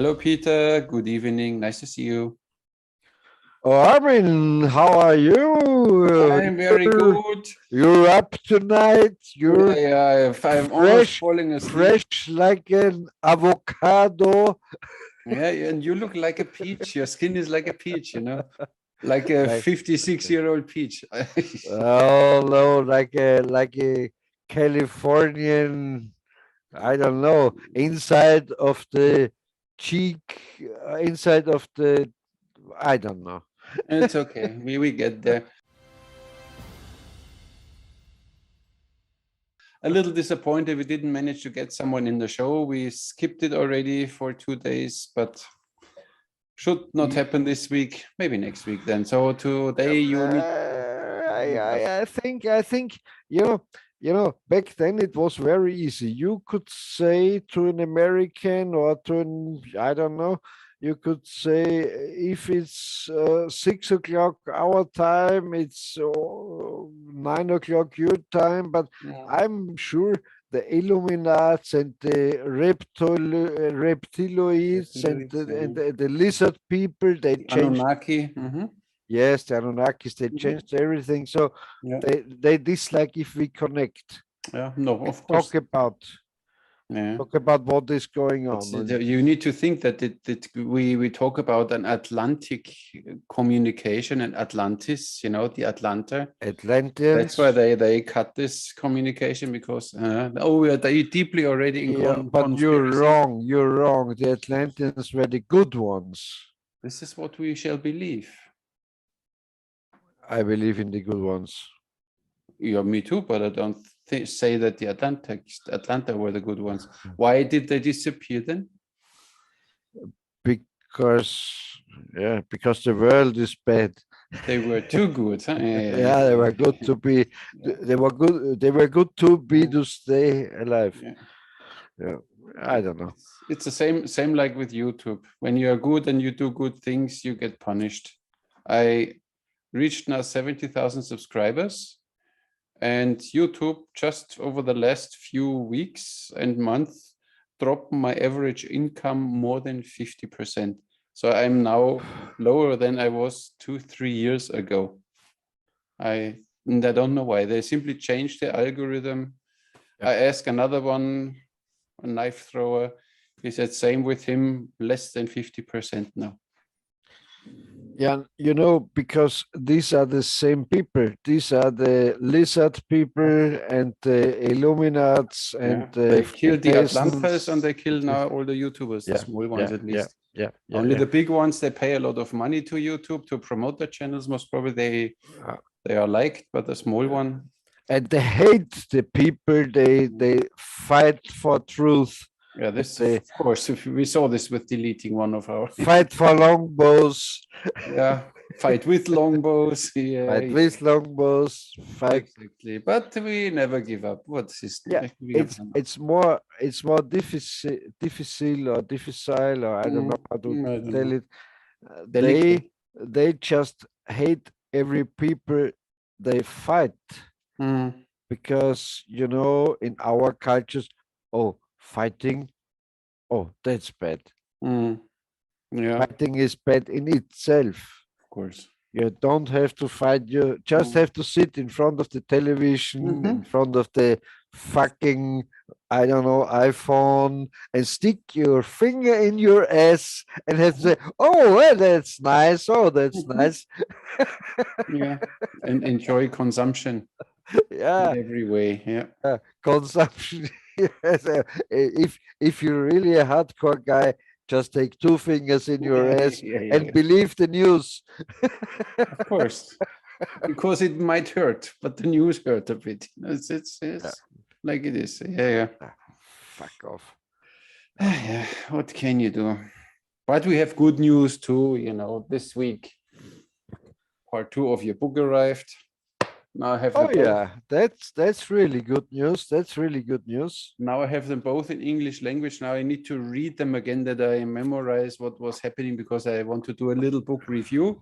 Hello, Peter. Good evening. Nice to see you. Oh, Armin, how are you? I'm very good. You're up tonight. Yeah, You're yeah. I'm almost fresh, falling asleep. fresh like an avocado. Yeah, and you look like a peach. Your skin is like a peach, like a Like 56-year-old peach. oh no, like a Californian. I don't know. Inside of the cheek, inside of the. I don't know. It's okay. We get there. A little disappointed we didn't manage to get someone in the show. We skipped it already for 2 days, but should not happen this week. Maybe next week then. So today you need. I think back then it was very easy. You could say to an American or to an I don't know, you could say if it's 6 o'clock our time, it's 9 o'clock your time. But Yeah. I'm sure the Illuminats and the reptiloids and the lizard people they The changed. Anunnaki. Yes, the Anunnakis, they Mhm. changed everything. So Yeah, they dislike if we connect yeah, no, and of course. Yeah. talk about what is going It's, on. And you need to think that we talk about an Atlantic communication and Atlantis, the Atlanta. That's why Atlanteans, they cut this communication because we are deeply already in yeah, but you're conspiracy. wrong. You're wrong. The Atlanteans were the good ones. This is what we shall believe. I believe in the good ones. Yeah, me too, but I don't say that the Atlanta were the good ones. Why did they disappear then? Because because the world is bad. They were too good, huh? Yeah, they were good to be. They were good. They were good to be to stay alive. Yeah. Yeah, I don't know. It's the same like with YouTube. When you are good and you do good things, you get punished. I reached now 70,000 subscribers, and YouTube just over the last few weeks and months dropped my average income more than 50%. So I'm now lower than I was 2-3 years ago. And I don't know why. They simply changed the algorithm. Yeah. I asked another one, a knife thrower. He said same with him, less than 50% now. Yeah, because these are the same people. These are the lizard people and the Illuminats and They the killed the Atlantis and Freemasons. they killed now all the YouTubers, the Yeah, small ones yeah, at yeah, least. yeah, yeah, Only yeah. the big ones, they pay a lot of money to YouTube to promote their channels. Most probably Uh, they are liked, but the small one. And they hate the people. They fight for truth. Yeah, this They of course. If we saw this with deleting one of our fight for longbows. yeah, fight with longbows. Yeah, Fight with longbows. Fight. exactly. But we never give up. What is Yeah, it's more difficile or I don't know how to I don't tell know. it. Delicate. They just hate every people they fight Mm, because in our cultures, oh, fighting, oh, that's bad. mm, yeah, of Fighting is bad in itself. course. You don't have to fight. You just have to sit in front of the television, in front of the fucking, I don't know, iPhone, and stick your finger in your ass and have to say, "Oh, well, that's nice. Oh, that's nice." Yeah, and enjoy consumption in Yeah, every way. Yeah. consumption. Yes, if you're really a hardcore guy, just take two fingers in your Yeah, ass yeah, yeah, and yeah. believe the news. Of course, because it might hurt, but the news hurt a bit. Yeah. It's like it is. Yeah, Fuck off. yeah. Yeah. What can you do? But we have good news too. This week, part 2 of your book arrived. Now I have Oh them both. yeah, that's really good news. That's really good news. Now I have them both in English language. Now I need to read them again that I memorize what was happening because I want to do a little book review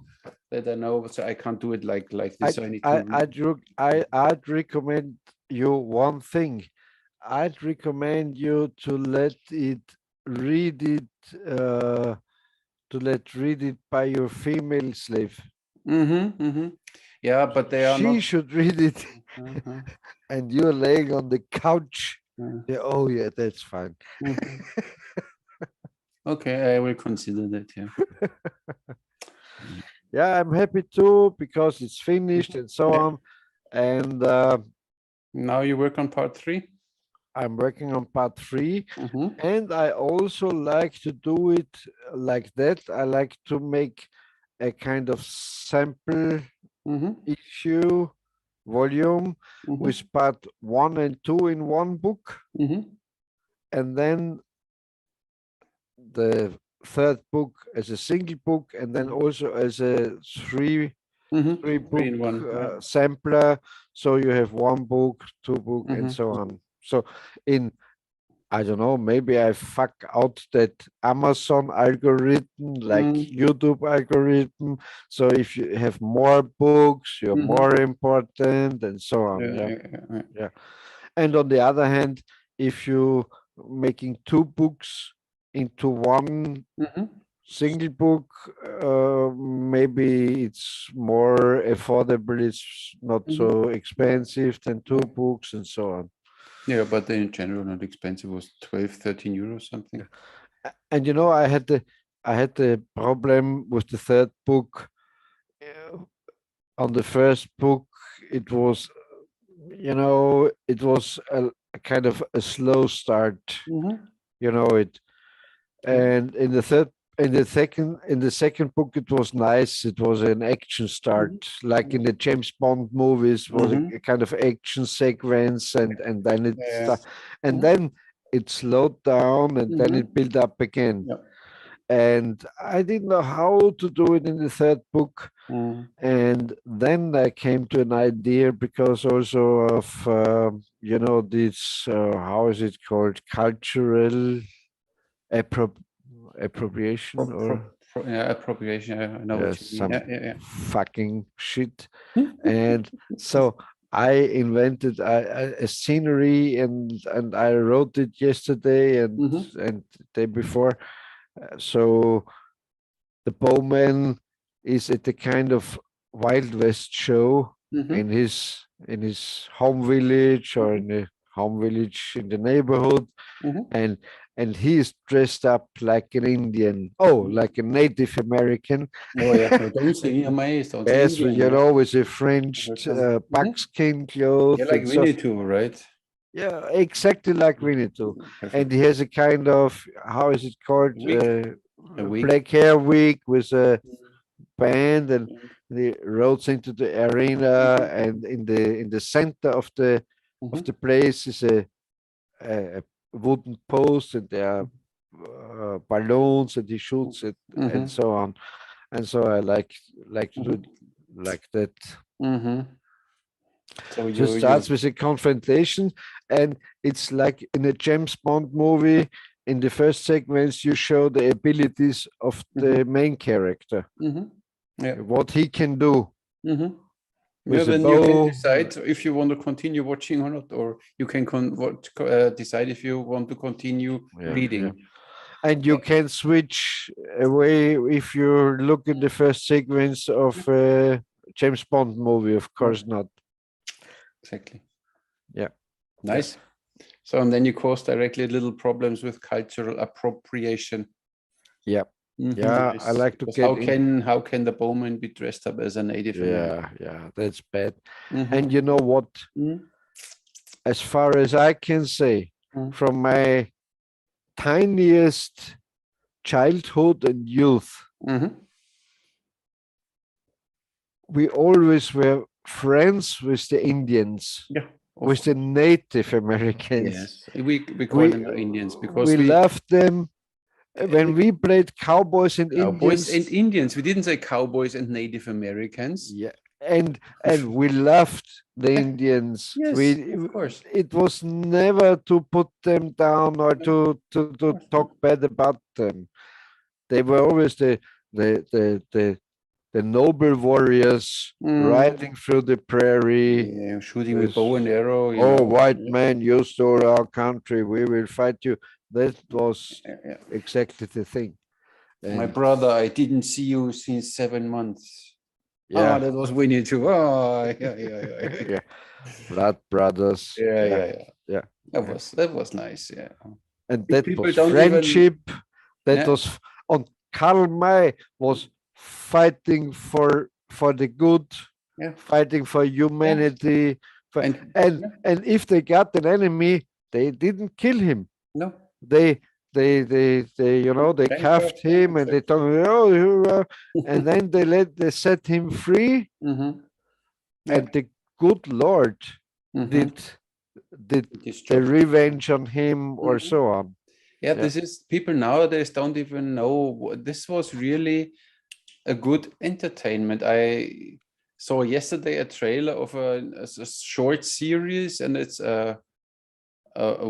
that I know. So I can't do it like this. So I need to read. I'd recommend you one thing. I'd recommend you to let it read it read it by your female slave. Yeah, but they are She not. should read it, Uh-huh, and you're laying on the couch. uh, Yeah, oh yeah, that's fine. mhm. Okay, I will consider that. Yeah. Yeah, I'm happy too because it's finished and so Yeah. on. And Now you work on part 3. I'm working on part 3. Mm-hmm. And I also like to do it like that. I like to make a kind of sample Mm-hmm. issue volume Mm-hmm. with part 1 and 2 in one book, Mm-hmm. and then the third book as a single book, and then also as a Mm-hmm. three 3 book in 1. Yeah. sampler. So you have one book, two book, and so Mm-hmm. on. So in I don't know, maybe I fuck out that Amazon algorithm, like Mm-hmm. YouTube algorithm. So if you have more books, you're Mm-hmm. more important, and so on. Yeah, Yeah. yeah, yeah, Yeah. And on the other hand, if you making two books into one yeah. Mm-hmm. single book, maybe it's more affordable, it's not Mm-hmm. so expensive than two Yeah. books and so on. Yeah, but in general, not expensive. It was 12, 13 euros something. And I had the problem with the third book. Uh, On the first book, it was, it was a kind of a slow start. Mm-hmm. It. And in the second book, it was nice. It was an action start, like in the James Bond movies, was Mm-hmm. a kind of action sequence, and then Yeah. and Mm-hmm. then it slowed down, and then Mm-hmm. it built up again. Yeah. And I didn't know how to do it in the third book. Mm-hmm. And then I came to an idea because also of this how is it called, cultural appro- appropriation, or Yeah, appropriation. I know what you mean. some Yeah, yeah, fucking shit. yeah. And so I invented a scenery, and I wrote it yesterday Mm-hmm. and the day before. So the Bowman is at the kind of Wild West show Mm-hmm. in his home village, or Mm-hmm. in a home village in the neighborhood, Mm-hmm. and he is dressed up like an Indian, oh, Mm-hmm. like a Native American. Oh yeah, no, don't say Amais, don't say Yes, Indian. Yeah, with a French Mm-hmm. buckskin Yeah, cloth like and so. Winnie too, right? Yeah, exactly like Winnetou. And Perfect. he has a kind of, how is it called? Wig, a wig. Black hair wig with a band, and he rolls into the arena, and in the center of Mm-hmm. the place is a wooden post, and there are balloons, and he shoots it, and Mm-hmm. so on. And so I like to do it Mm-hmm. like that. Mm-hmm. So So it you starts with a confrontation, and it's like in a James Bond movie. In the first segments, you show the abilities of the main character, mm-hmm. Yeah. what he can do Mm-hmm. Yeah, with a then you can bow. decide if you want to continue watching or not, or you can decide if you want to continue Yeah, yeah. reading. And you can switch away if you look in the first sequence of a James Bond movie. Of course not. Exactly. Yeah. Nice. So, and then you cause directly little problems with cultural appropriation. Yeah. Mm-hmm. Yeah. I Yes. like to Because get in. how can the Bowman be dressed up as a Native American? Yeah. Yeah. That's bad. Mm-hmm. And you know what? Mm-hmm. As far as I can say, Mm-hmm. from my tiniest childhood and youth, Mm-hmm. we always were friends with the Indians, Yeah. with the Native Americans. Yes. We call We them Indians because we loved them. When we played cowboys and Cowboys Indians, and Indians. We didn't say cowboys and Native Americans. yeah, and we loved the Indians. Yes, of course. It was never to put them down or to talk bad about them. They were always the the the the noble warriors riding through the prairie. Yeah, shooting with with, bow and arrow, oh, white man, you stole our country. We will fight you. That was Yeah. exactly the thing. My And brother, I didn't see you since 7 months. yeah, Oh, that was Winnie too. Oh, yeah. yeah, blood brothers. Yeah, Yeah. yeah, yeah. That was nice. Yeah. And that People was don't even. friendship. That Yeah. was on Karl May was fighting for the good, Yeah. fighting for Yeah. humanity. For, And and yeah, and if they got an enemy, they didn't kill him. no. They they they Thank God. cuffed Yeah, him and they exactly. told him, oh, and then they set him free, Mm-hmm. Yeah. and the good Lord Mm-hmm. did did His the job. revenge on him or Mhm. so on. Yeah, Yeah. this is people nowadays don't even know this was really a good entertainment. I saw yesterday a trailer of a short series, and it's a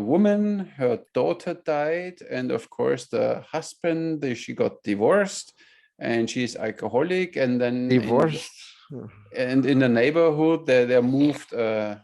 woman, her daughter died, and of course the husband, she got divorced, and she's alcoholic, and then Divorced. in the neighborhood there moved a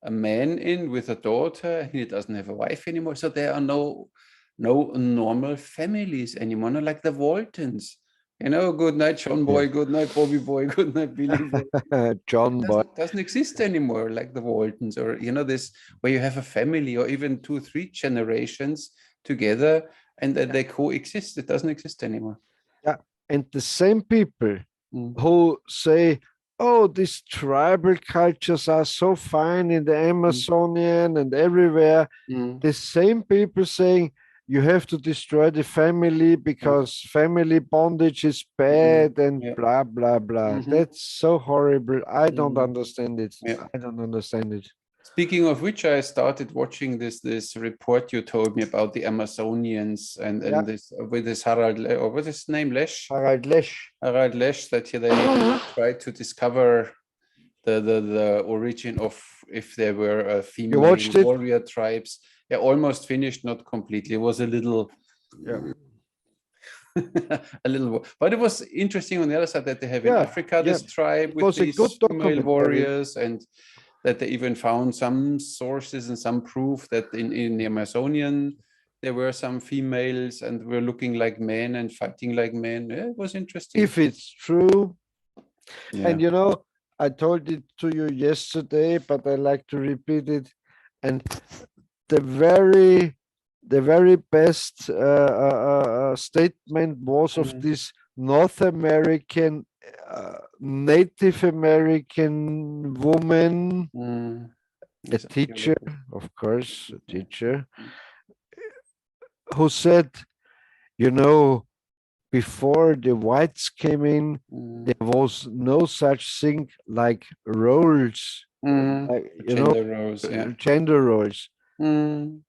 man in with a daughter. He doesn't have a wife anymore, so there are no normal families anymore, not like the Waltons. Good night, John Yeah. Boy, good night, Bobby Boy, good night, Billy Boy. It John Boy. doesn't exist anymore, like the Waltons, or this where you have a family or even 2 3 generations together and that they coexist. It doesn't exist anymore. Yeah. And the same people Mm, who say, oh, these tribal cultures are so fine in the mm, Amazonian and everywhere. mm, The same people saying you have to destroy the family yeah, because family bondage is mm, bad and yeah, blah blah blah. mhm, That's so horrible. I don't mm, understand it. yeah. I don't understand it. Speaking of which, I started watching this report you told me about the Amazonians Yeah, and this with this Harald or what is his name, Lesch? Harald Lesch. Harald Lesch, that they tried to discover the origin of if there were You female watched it? warrior tribes. Yeah, almost finished, not completely. It was a little Yeah, a little, but it was interesting on the other side that they have in yeah, Africa yeah. this tribe It with was a good these female documentary. warriors, and that they even found some sources and some proof that in the Amazonian there were some females and were looking like men and fighting like men. Yeah, it was interesting. If it's true, Yeah. and I told it to you yesterday, but I like to repeat it. And the very the very best statement was of Mm, this North American Native American woman, mm. a Yes, teacher, archaeology. of course, a Yeah. teacher, who said, you know, before the whites came in, Mm, there was no such thing like roles, like The gender roles, yeah. gender roles. Mm.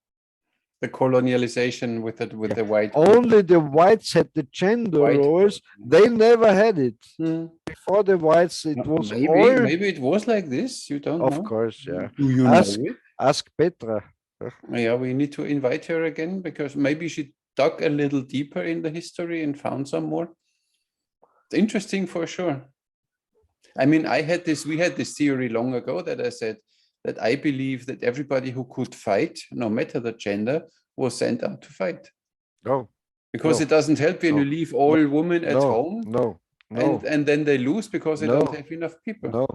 The colonialization with Yeah. the white people. Only the whites had the gender White roles. folk. They never had it. Mm. Before the whites, it was Maybe all, maybe it was like this. You don't of know. course, yeah. Do you know Ask it? ask Petra. Yeah, we need to invite her again because maybe she dug a little deeper in the history and found some more. Interesting for sure. I mean, we had this theory long ago that I said that I believe that everybody who could fight, no matter the gender, was sent out to fight. No, Because no, it doesn't help when you no, leave no, all women at no, home no, no, and then they lose because they don't no, have enough people. no,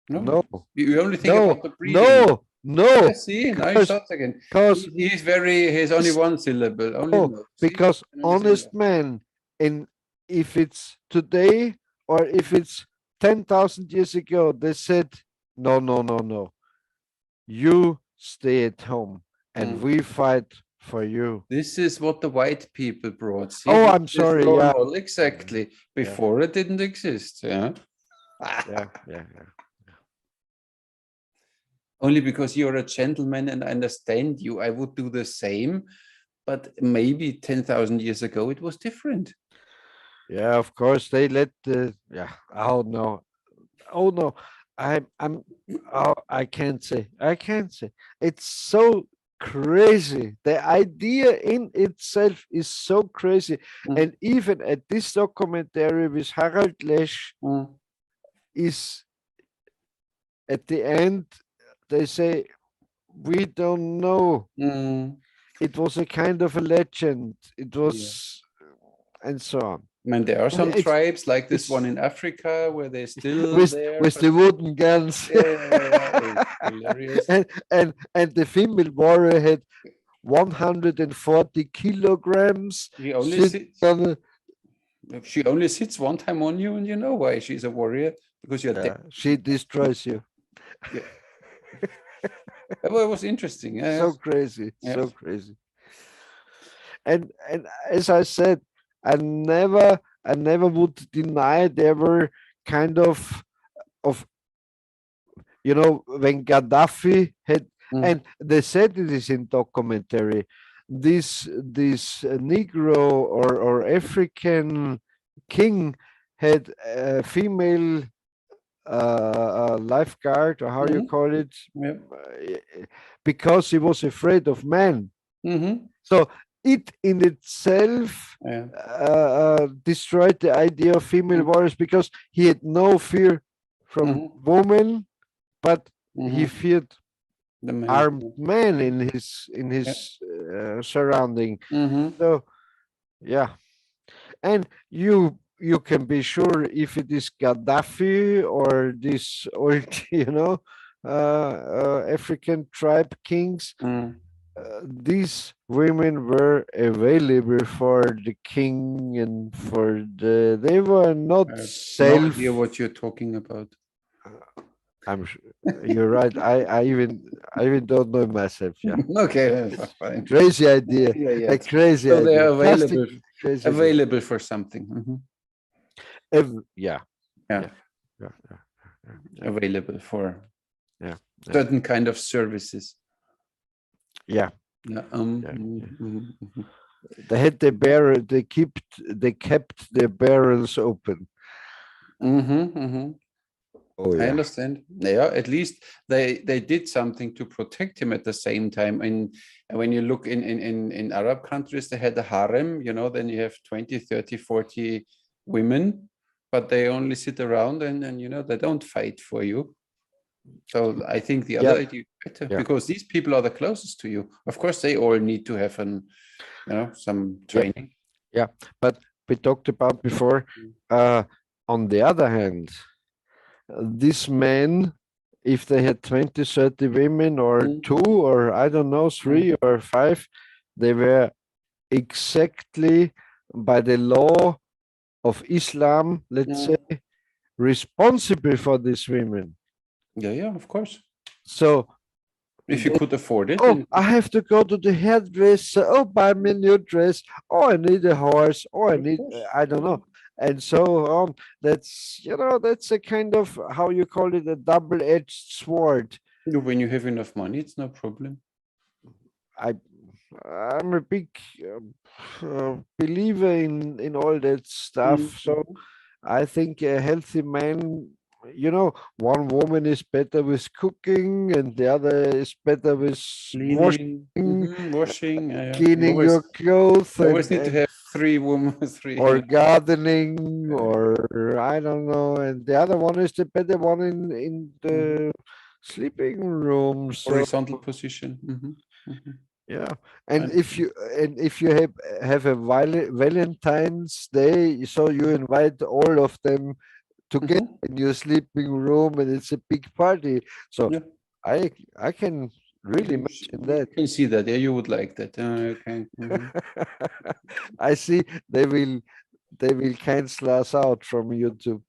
No, no, you only think no, about the breeding. no, Yeah, no, see, now he because shouts again. because He's only this one syllable, only no, no. See, because can only say honest no. man, in if it's today or if it's 10,000 years ago, they said, no, no, no, no. You stay at home and Mm. we fight for you. This is what the white people brought. See, Oh, this I'm is sorry. role Yeah. model Yeah. exactly. Yeah. Before it didn't exist. Yeah. Yeah. Yeah. Yeah. Only because you're a gentleman and I understand you, I would do the same. But maybe 10,000 years ago it was different. Yeah. Of course, they let the. Yeah. Oh no. Oh no. I'm. Oh, I can't say. I can't say. It's so crazy. The idea in itself is so crazy. Mm, And even at this documentary with Harald Lesch mm, is at the end, they say, we don't know. mm. it was a kind of a legend. It Yeah. was, and so on. I mean, there are And some tribes like this one it's in Africa where they're still there, with but the wooden guns. yeah, it's hilarious. And the female warrior had 140 kilograms She only sitting sits. on a, She only sits one time on you, and you know why she's a warrior, because you're dead. she destroys you. Yeah. Well, it was interesting. So crazy, Yeah. so crazy. And as I said, I never would deny there were kind of when Gaddafi had, Mm. and they said it is in documentary, this Negro or African king had a female lifeguard, or how you Mhm. call it, Yeah. because he was afraid of men. Mm-hmm. So it in itself Yeah. destroyed the idea of female Mm-hmm. warriors, because he had no fear from Mm-hmm. women, but he Mm-hmm. feared The man. armed men in Yeah. his surrounding. Mm-hmm. So yeah, and you can be sure if it is Gaddafi or this old African tribe kings, Mm. these women were available for the king and for they were not I have no idea self. what you're talking about. I'm you're right. I even don't know myself. Yeah, Okay, that's fine. crazy idea, Yeah, yeah. a crazy So they idea, are plastic crazy idea. available for something. Mhm. Yeah, Yeah, yeah, yeah, yeah, yeah, available for yeah, yeah, certain kind of services. yeah, Yeah. yeah, yeah. Mhm. They had the barrel. They kept their barrels open. Mhm, mhm. Oh I yeah, understand. Yeah, at least they did something to protect him at the same time. And when you look in Arab countries, they had a harem, then you have 20, 30, 40 women, but they only sit around and they don't fight for you. So I think the other yeah, idea is better yeah, because these people are the closest to you. Of course, they all need to have some yeah, training. yeah. But we talked about before. Uh, on the other hand, these men, if they had 20, 30 women, or Mm, two, or I don't know, mm, three or five, they were exactly by the law of Islam, let's say, mm. responsible for these women. Yeah, yeah, of course. So If you they, could afford it, oh, then I have to go to the hairdresser. Oh, buy me a new dress. Oh, I need a horse. Oh, I of need, course. I don't know. And so on. That's a kind of, how you call it, a double-edged sword. When you have enough money, it's no problem. I, I'm a big believer in all that stuff. So Mhm. I think a healthy man, one woman is better with cooking and the other is better with Cleaning, washing, washing. You cleaning your clothes, always need to and have three women, three or gardening, or I don't know. And the other one is the better one in mhm. the sleeping room. So Horizontal position. Mhm. yeah, I and if understand. you have a Valentine's Day, so you invite all of them together Mhm. in your sleeping room, and it's a big party. So Yeah, I can really imagine you that. can see that. Yeah, you would like that. Okay. Mhm. I see they will cancel us out from YouTube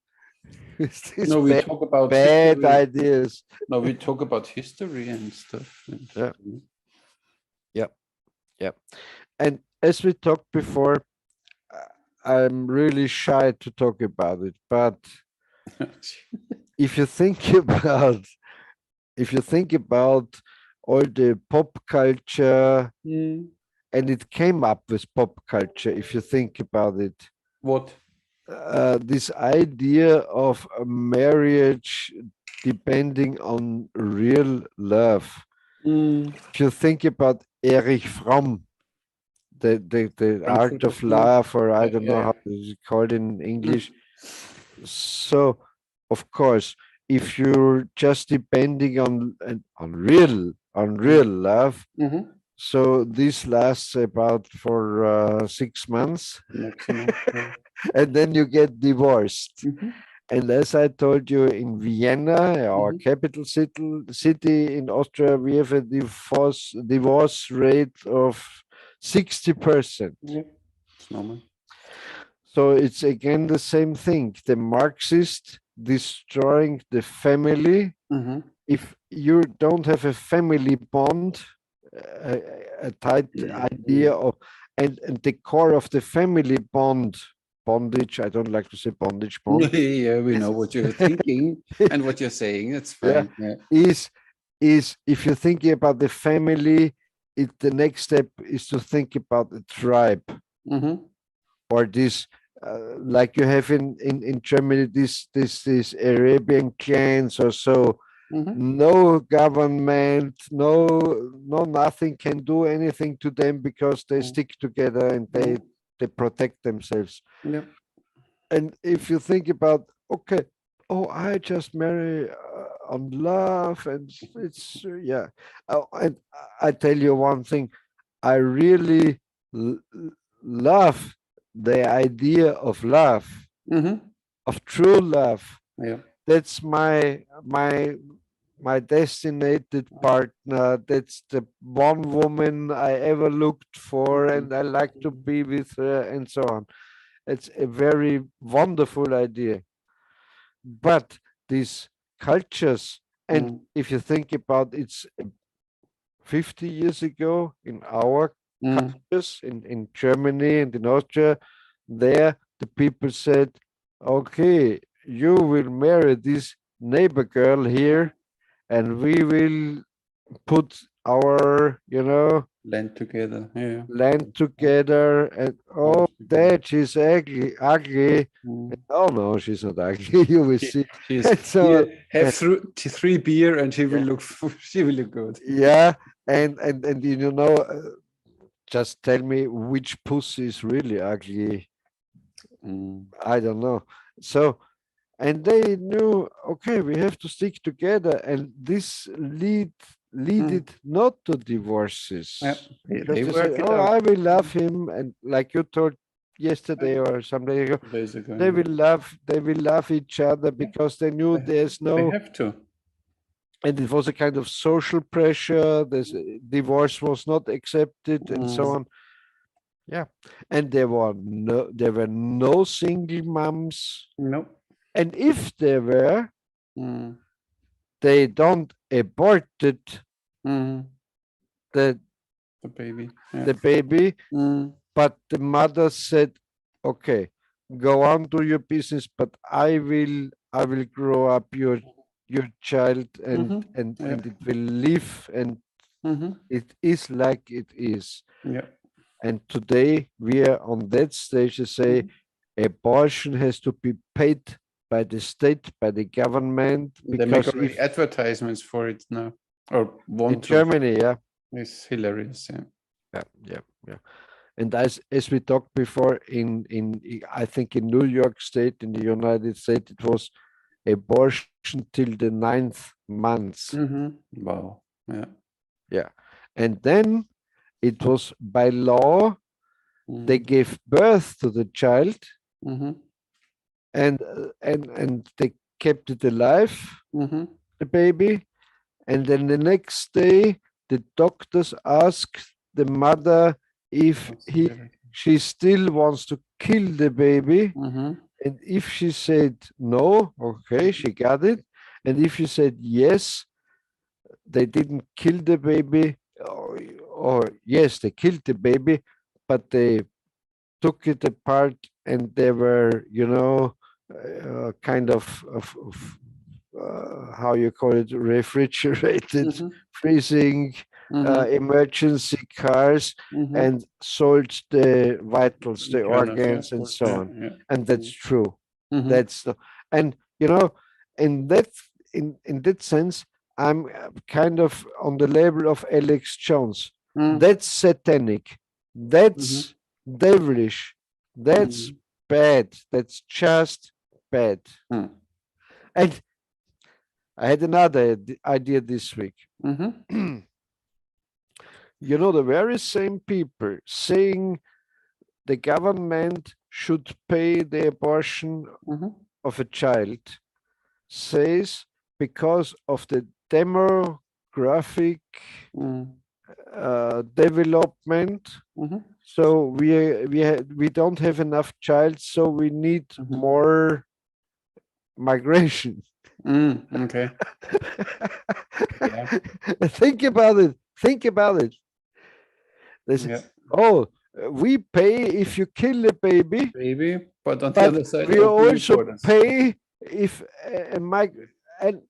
with these No, we talk about bad history. ideas. No, we talk about history and stuff. Yeah, yeah, yeah. And as we talked before, I'm really shy to talk about it, but if you think about if you think about all the pop culture, Mm. and it came up with pop culture, if you think about it, What? this idea of a marriage depending on real love. Mm. If you think about Erich Fromm, the art Frankfurt of School. love, or I Yeah, don't know yeah. how it's called in Mm. English. So, of course, if you're just depending on real Mm. love, Mhm. So this lasts about for 6 months, maximum. Yeah. and then you get divorced. Mhm, And as I told you, in Vienna, our mhm. capital city in Austria, we have a divorce rate of 60%. Yeah, it's normal. So it's again the same thing. The Marxist destroying the family. Mhm. If you don't have a family bond, a, a tight idea of, and the core of the family bondage, I don't like to say bondage, bond, Yeah, we know what you're thinking and what you're saying. That's yeah, fine. Yeah. is is if you're thinking about the family, the next step is to think about the tribe, Mhm, or this, like you have in Germany, this Arabian clans or so. mhm, No government, no nothing can do anything to them because they mhm, stick together and mhm. they protect themselves. Yeah. And if you think about, okay, oh, I just marry on love, and it's yeah. Oh, and I tell you one thing, I really love the idea of love, Mhm. of true love. Yeah. That's my destinated partner. That's the one woman I ever looked for, Mhm, and I like to mhm, be with her, and so on. It's a very wonderful idea. But these cultures, and mhm, if you think about it's 50 years ago in our mhm, cultures in Germany and in Austria, there the people said, okay, you will marry this neighbor girl mhm. here, and we will put our, Blend together. Yeah. land together. And oh, Polish together. that she's ugly. Mm. Oh no, she's not ugly. You will She, see. she's And so here. Have three beer, and she will yeah, look. She will look good. yeah, and just tell me which pussy is really ugly. Mm. I don't know. So, and they knew, okay, we have to stick together, and this Mm. leaded not to Yeah. divorces, because They they said, work it oh, out. I will love him, and like you told yesterday or some day ago, 2 days ago. they will love each other Yeah. because they knew They, there's they no, have to. and it was a kind of social pressure. This divorce was not accepted, and so Mm. on. Yeah, and there were no single moms, No. and if there were, Mm. they don't aborted Mm. the The baby. Yeah. the baby, Mm. but the mother said, okay, go on, do your business, but I will grow up your child, and Mm-hmm. and Yeah. and it will live, and Mm-hmm. it is like it is. Yeah. And today we are on that stage to say Mm-hmm. abortion has to be paid by the state, by the government, They make because already if advertisements for it now, or in want to. Germany, yeah, It's hilarious. Yeah. yeah, yeah, yeah. And as we talked before, in I think in New York State, in the United States, it was abortion till the ninth month. Mm-hmm. Wow. Yeah. Yeah, and then it was by law they Mm-hmm. gave birth to the child, Mm-hmm. and they kept it alive, Mm-hmm. the baby, and then the next day the doctors asked the mother if What's the better? she still wants to kill the baby. Mm-hmm. And if she said no, okay, she got it. And if she said yes, they didn't kill the baby, or yes, they killed the baby, but they took it apart, and they were, kind of how you call it, refrigerated, Mm-hmm. freezing, Mm-hmm. emergency cars, Mm-hmm. and sold the vitals, the Kind of. Yeah. organs, and so Yeah. on. Yeah. And that's true. Mm-hmm. That's the, and in that in that sense, I'm kind of on the level of Alex Jones. Mm-hmm. That's satanic. Mm-hmm. That's devilish. That's Mm-hmm. bad. That's just bad. Mm-hmm. And I had another idea this week. Mm-hmm. You know, the very same people saying the government should pay the abortion of a child says because of the demographic development. So we don't have enough child, so we need more migration. Okay. Yeah. Think about it. Think about it. They say, Yeah. oh, we pay if you kill a baby, Baby, but on the but other side, we opening the also borders. pay if and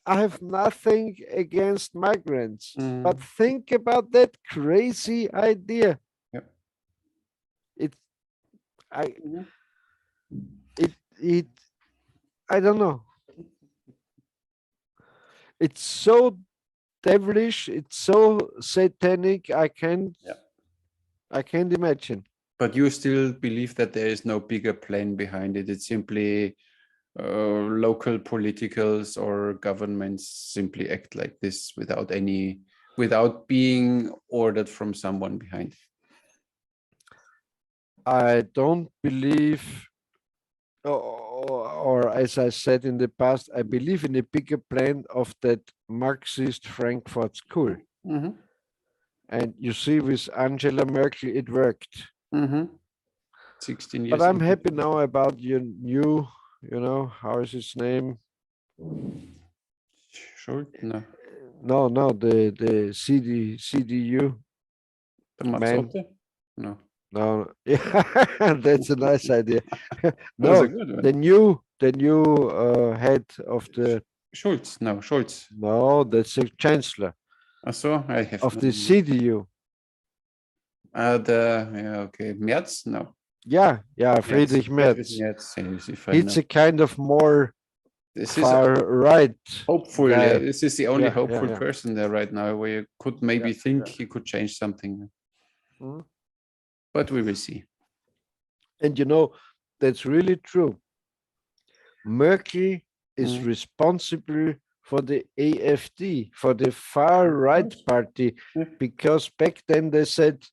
I have nothing against migrants, but think about that crazy idea. Yeah. It, I, it, I don't know. It's so devilish. It's so satanic. I can't imagine. But you still believe that there is no bigger plan behind it. It's simply local politicals or governments simply act like this without being ordered from someone behind. I don't believe, or as I said in the past, I believe in a bigger plan of that Marxist Frankfurt School. And you see, with Angela Merkel, it worked. 16 years. But I'm happy now about your new, how is his name? Sure. No. No, the CDU. The Mazzotte? No. No, yeah, that's a nice idea. That's a No, good one. the new head of the Schulz. No, Scholz. No, that's the chancellor So I have of the CDU. Okay, Merz? No. Yeah, Friedrich Merz. He's a kind of more far right. Hopeful. guy. Yeah, this is the only hopeful person there right now, where you could maybe think he could change something. But we will see. And that's really true. Merkel is responsible for the AfD, for the far right party, because back then they said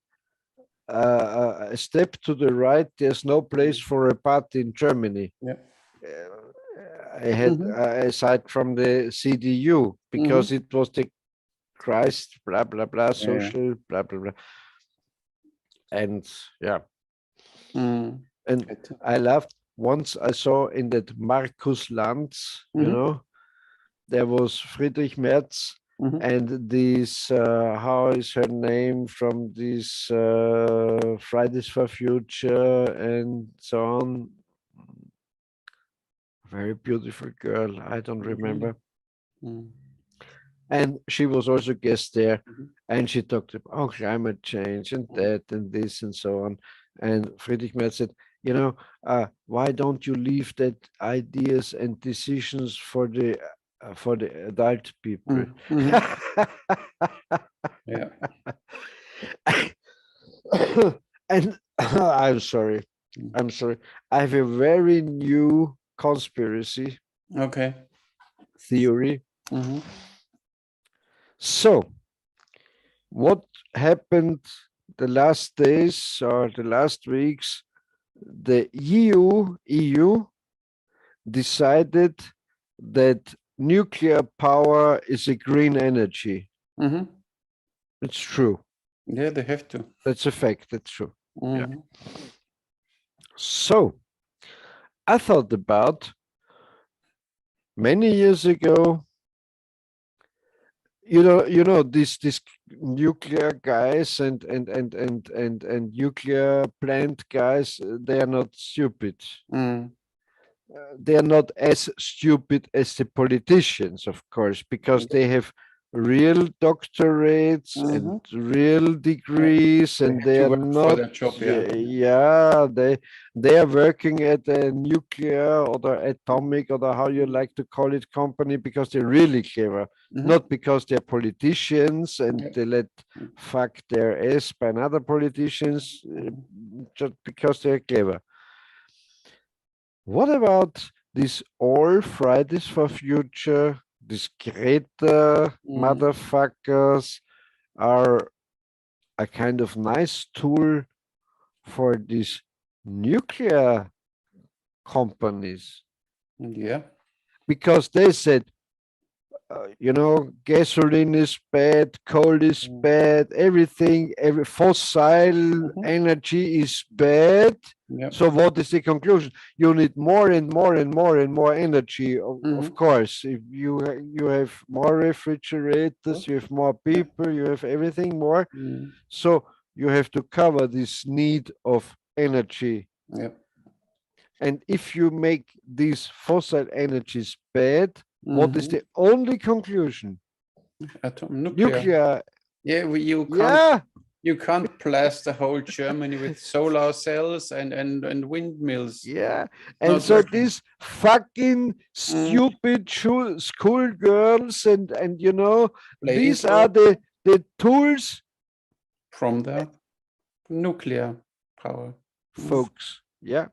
a step to the right, there's no place for a party in Germany. I had aside from the CDU, because it was the Christ, blah blah blah, social, blah blah blah, and and I loved. Once I saw in that Markus Lanz, there was Friedrich Merz and this, how is her name, from this Fridays for Future and so on. Very beautiful girl. I don't remember. And she was also guest there, and she talked about climate change and that and this and so on. And Friedrich Merz said, why don't you leave that ideas and decisions for the adult people? And I'm sorry. I have a very new conspiracy theory. So, what happened the last days or the last weeks? The EU decided that nuclear power is a green energy. It's true. Yeah, they have to. That's a fact. That's true. Yeah. So, I thought about many years ago. These nuclear guys and nuclear plant guys, they are not stupid. They are not as stupid as the politicians, of course, because they have real doctorates and real degrees, and they are not. They are working at a nuclear or the atomic, or how you like to call it, company, because they're really clever, not because they're politicians and they let fuck their ass by another politicians, just because they're clever. What about these all Fridays for Future? These Greta motherfuckers are a kind of nice tool for these nuclear companies, Yeah. because they said, gasoline is bad, coal is Mm. bad, every fossil Mhm. energy is bad. Yeah. So what is the conclusion? You need more and more and more and more energy. Of Mhm. course, if you have more refrigerators, Good. you have more Yeah. people, you have everything more. Mm. So you have to cover this need of energy. Yeah. And if you make these fossil energies bad, what is Mhm. the only conclusion? Nuclear. Nuclear. Yeah, Yeah, you can't blast the whole Germany with solar cells and windmills. yeah. It's And not so working. these fucking Mm. stupid school girls and Playing these for are the tools, from the nuclear power. Mm. folks. Yeah.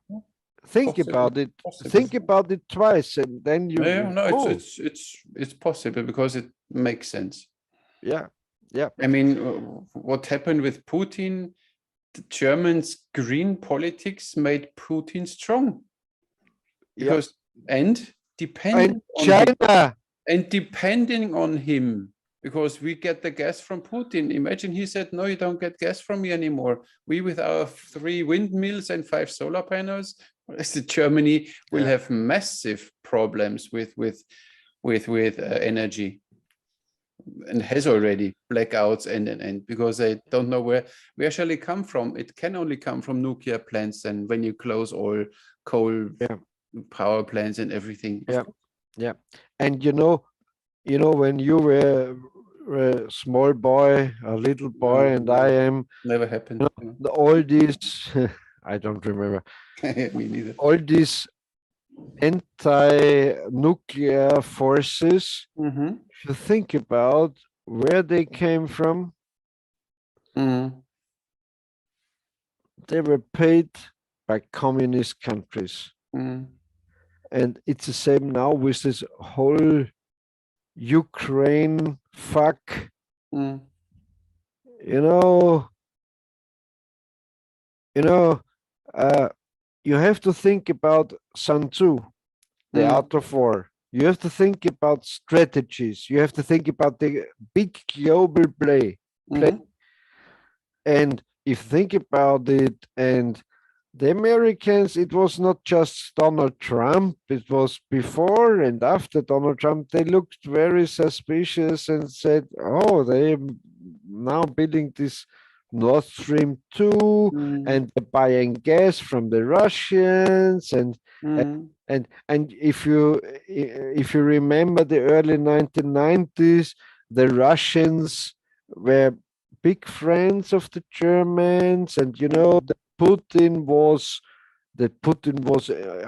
Think Possible. about it. Possible. Think about it twice, and then Yeah, yeah, you no, oh it's possible because it makes sense. yeah, yeah, I mean, what happened with Putin? The Germans' green politics made Putin strong yeah. because and And depending on him China, and depending on him because we get the gas from Putin. Imagine he said, "No, you don't get gas from me anymore. We with our 3 windmills and 5 solar panels." Germany will yeah, have massive problems with energy and has already blackouts and because they don't know where shall it come from. It can only come from nuclear plants, and when you close all coal yeah, power plants and everything, of yeah, course. yeah. And when you were a small boy, a little boy, and I am Never happened. all these, I don't remember, Me neither. all these anti-nuclear forces, Mm-hmm. if you think about where they came from, Mm. they were paid by communist countries. Mm. And it's the same now with this whole Ukraine fuck. Mm. You know, you know, uh, you have to think about Sun Tzu, the Mm. art of war. You have to think about strategies. You have to think about the big global play. Mm-hmm. And if you think about it, and the Americans, it was not just Donald Trump, it was before and after Donald Trump. They looked very suspicious and said, oh, they're now building this Nord Stream 2 Mm. and they're buying gas from the Russians. Mm. And if you remember the early 1990s, the Russians were big friends of the Germans, and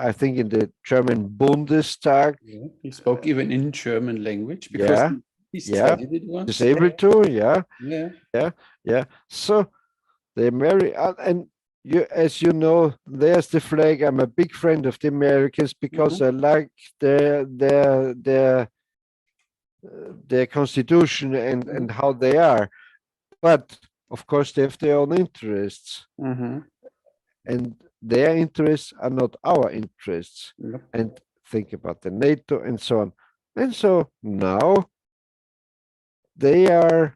I think, in the German Bundestag. Yeah. He spoke even in German language because Yeah, he yeah, studied it is once. able to. Yeah, Yeah. yeah, yeah. So the and as you know, there's the flag. I'm a big friend of the Americans because Mm-hmm. I like their constitution and Mm-hmm. how they are. But of course, they have their own interests, Mm-hmm. and their interests are not our interests. Yep. And think about the NATO and so on. And so now they are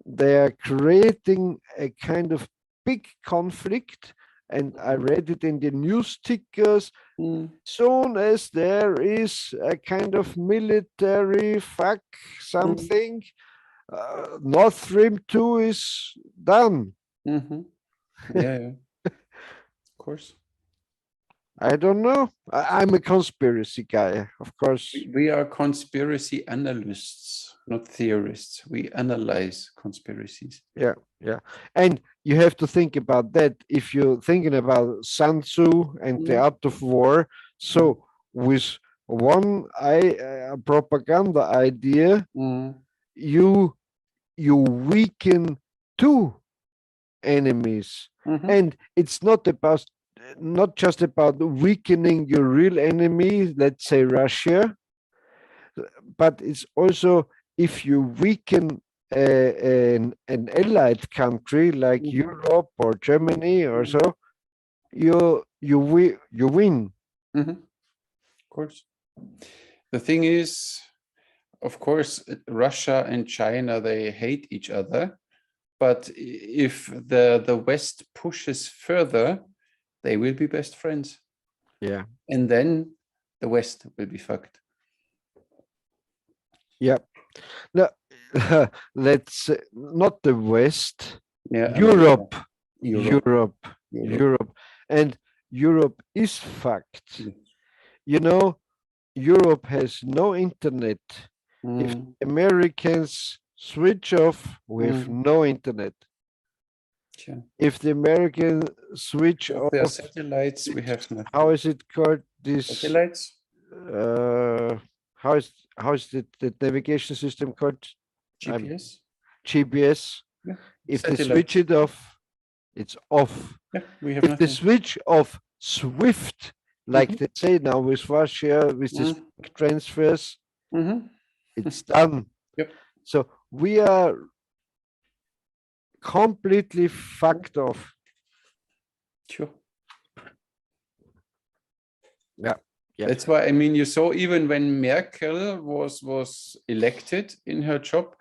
they are creating a kind of big conflict. And I read it in the news tickers. Mm. Soon as there is a kind of military fuck Mm. something, Nord Stream 2 is done. Mm-hmm. Yeah, yeah, of course. I don't know. I'm a conspiracy guy, of course. We are conspiracy analysts, not theorists. We analyze conspiracies. Yeah, yeah. And you have to think about that if you're thinking about Sun Tzu and the Mm. art of war. Mm. So, with one propaganda idea, Mm. you you weaken two enemies, Mm-hmm. and it's not just about weakening your real enemy, let's say Russia, but it's also, if you weaken an allied country like Mhm. Europe or Germany or so, you win. Mhm. Of course. The thing is, of course, Russia and China, they hate each other. But if the West pushes further, they will be best friends. Yeah, And then the West will be fucked. yeah. No, let's not the West, Yeah, America, Europe, Europe, Europe, Europe. Europe, and Europe is fucked. Yes. You know, Europe has no internet. If Mm, Americans switch off, we have mm, no internet. sure. If the Americans switch If there are off, satellites, we have how nothing. is it called? This Satellites? uh, how is the navigation system called? I'm GPS? GPS. Yeah. If they switch Satellites. it off, it's off. Yeah, we have If they nothing. switch off SWIFT, like Mhm, they say now with Russia, with these mm, transfers, mhm. it's done. Yep. So we are completely Yeah, fucked off. sure. Yeah, yeah, That's why, I mean, you saw even when Merkel was elected in her job,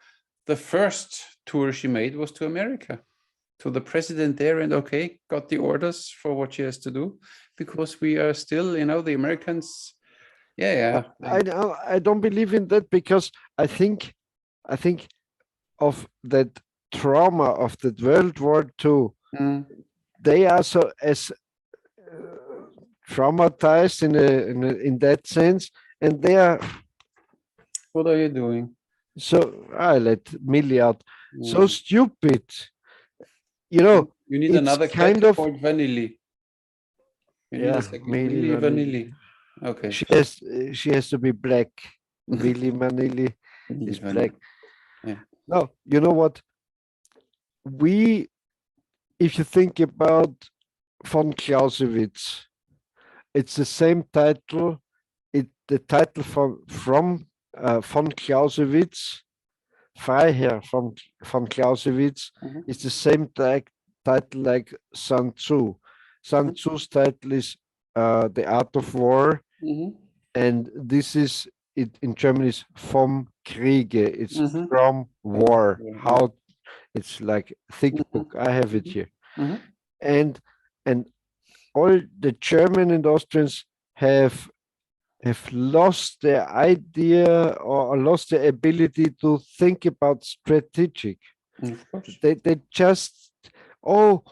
the first tour she made was to America, to the president there, and okay, got the orders for what she has to do, because we are still, the Americans, yeah, I don't believe in that because I think of that trauma of the World War II. mm, They are so as traumatized in that sense, and they are what are you doing? so I let Millie out. So Mm. stupid. You know, You need it's another kind cat of called Vanilli. You need a yeah, second Millie Milli Vanilli. Vanilli. Okay. She has to be black. Millie Vanilli Milli is black. Vanilli. Yeah. No, you know what? We, if you think about von Clausewitz, it's the same title. The title from von Clausewitz, Freiherr von Clausewitz, Mhm, is the same title like Sun Tzu. Sun mhm, Tzu's title is The Art of War, mhm, and this is it in German is vom Kriege. It's mhm. from war. Yeah. How it's like thick Mhm, book. I have it mhm, here, mhm. and and all the German and Austrians have lost their idea or lost their ability to think about strategic. Of course. They just oh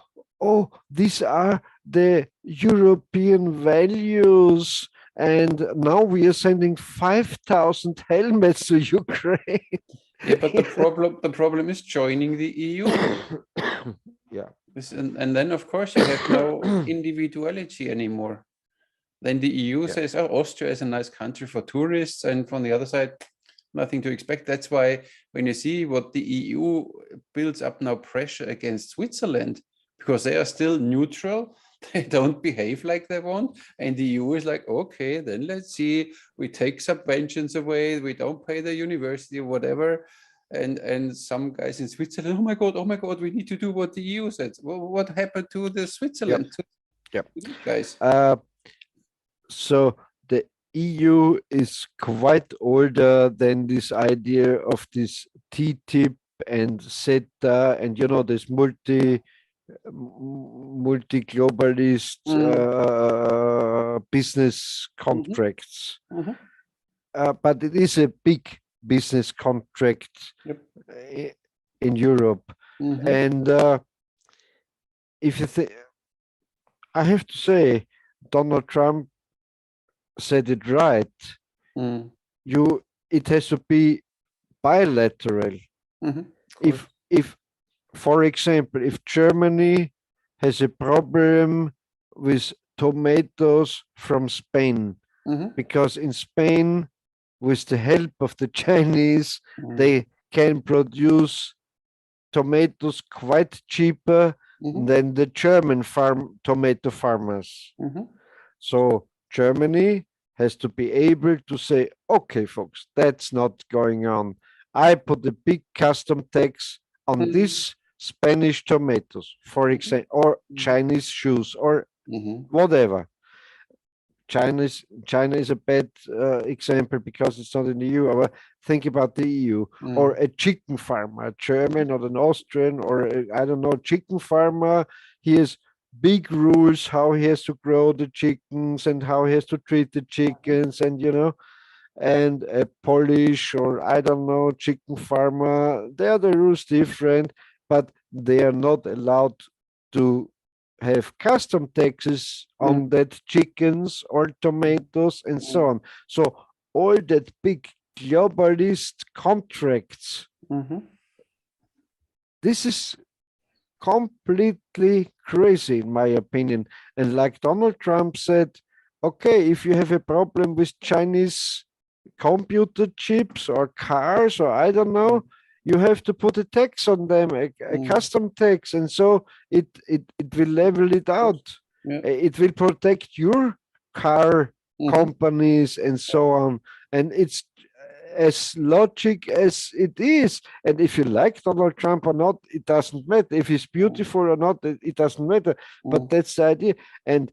these are the European values, and now we are sending 5,000 helmets to Ukraine. Yeah, but the problem is joining the EU. Yeah. And then of course you have no individuality anymore. Then the EU Yeah. says, oh, Austria is a nice country for tourists, and from the other side, nothing to expect. That's why when you see what the EU builds up now pressure against Switzerland, because they are still neutral, they don't behave like they want. And the EU is like, okay, then let's see, we take subventions away, we don't pay the university or whatever. And some guys in Switzerland, oh my God, we need to do what the EU says. Well, what happened to the Yep. Switzerland, to Yep. you guys? So the EU is quite older than this idea of this TTIP and CETA, and this multi-globalist Mm. business Mhm, contracts. mhm. But it is a big business contract Yep. uh, in Europe. Mhm, And if you think, I have to say, Donald Trump said it right. mm, It has to be bilateral. mhm. Of If course. if for example, if Germany has a problem with tomatoes from Spain, Mhm, because in Spain, with the help of the Chinese, mm, they can produce tomatoes quite cheaper mhm, than the German tomato farmers. mhm. So Germany has to be able to say, okay, folks, that's not going on. I put a big custom tax on Mhm. this Spanish tomatoes, for example, or Chinese shoes, or Mhm. whatever. China is a bad example because it's not in the EU. But think about the EU, or Mhm. a chicken farmer, a German or an Austrian, or I don't know, chicken farmer. He has big rules how he has to grow the chickens and how he has to treat the chickens, and and a Polish or I don't know chicken farmer. There the rules different, but they are not allowed to have custom taxes on Mhm. that chickens or tomatoes and so on. So all that big globalist contracts, Mhm. this is completely crazy in my opinion. And like Donald Trump said, okay, if you have a problem with Chinese computer chips or cars or I don't know, you have to put a tax on them, a Mhm. custom tax, and so it will level it Of course. out. Yeah. It will protect your car Mhm. companies and so on. And it's as logic as it is. And if you like Donald Trump or not, it doesn't matter. If he's beautiful or not, it doesn't matter. But Mhm. that's the idea. And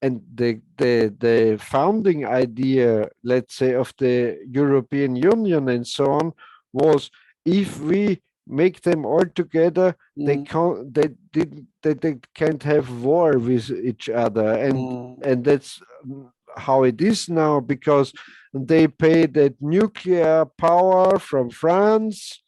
the founding idea, let's say, of the European Union and so on, was if we make them all together, they Mhm. can't they can't have war with each other, Mhm. and that's how it is now, because they pay that nuclear power from France,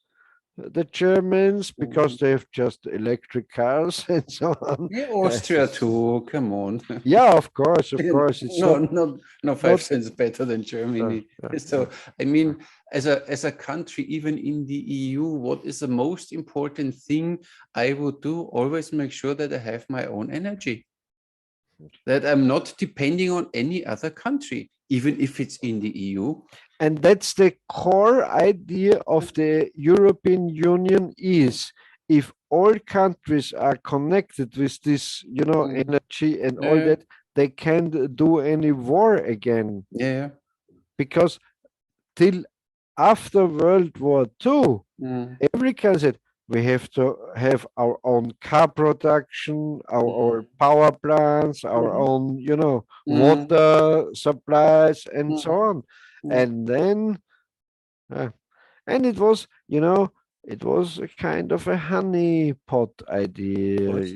the Germans, because Mhm. they have just electric cars and so on. Yeah, Austria too. Come on. Yeah, of And course, it's no, no, not 5 cents better than uh, Germany. yeah. So, I mean, as a country, even in the EU, what is the most important thing I would do? Always make sure that I have my own energy, that I'm not depending on any other country, even if it's in the EU. And that's the core idea of the European Union is if all countries are connected with this, Mm. energy and all Yeah, that, they can't do any war again. yeah. Because till after World War II, Mm. every country said we have to have our own car production, our Mm. power plants, our Mhm. own, Mm. water supplies, and so Mm. on. Mm. And then, uh, and it was a kind of a honey pot Of idea, course.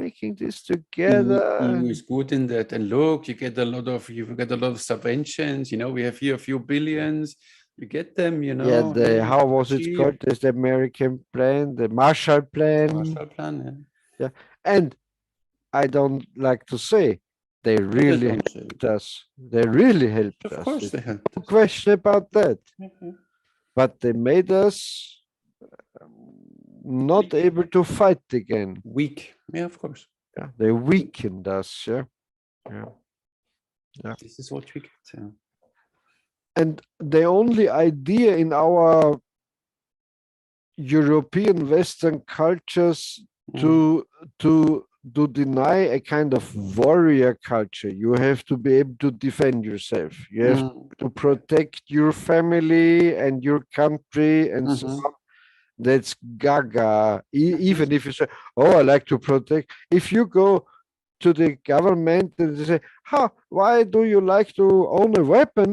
making this EU together. is good in that. And look, you get a lot of subventions. We have here a few billions. You get them, Yeah, hey, how for was it cheap. called? There's the American plan, the Marshall Plan. Marshall Plan, yeah. Yeah. And I don't like to say they No, they really don't say helped it. us. They really helped Of us. course It's they helped no us. question about that. Mhm. But they made us not Weak. able to fight again. Weak. Yeah, of course. Yeah. They weakened us. Yeah. Yeah. Yeah. This is what we get. Yeah. And the only idea in our European Western cultures Mm. to to deny a kind of warrior culture. You have to be able to defend yourself. You have Mm. to protect your family and your country and so Mhm. on. That's gaga. Mhm. Even if you say, "Oh, I like to protect," if you go to the government and they say, "How? Why do you like to own a weapon?"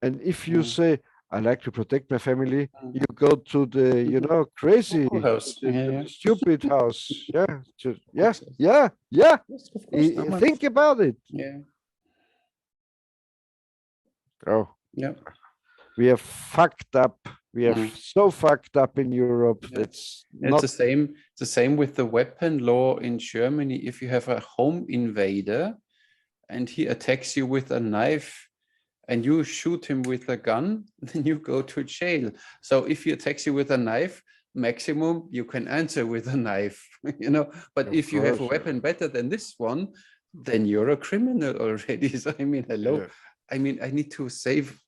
And if you Mm. say, "I like to protect my family," Mm. you go to the, Mhm. crazy, Cuckoo house. Yeah, to yeah. the stupid house. Yeah, yeah, Cuckoo's house. yeah, yeah. Yes, of course. No, man. Think about it. Yeah. Oh, Yeah. we are fucked up. We are Mm. so fucked up in Europe. Yeah. That's It's not. the same with the weapon law in Germany. If you have a home invader and he attacks you with a knife and you shoot him with a gun, then you go to jail. So if he attacks you with a knife, maximum you can answer with a knife, But Of if you have a course. weapon better than this one, then you're a criminal already. So I mean, hello. Yeah. I mean, I need to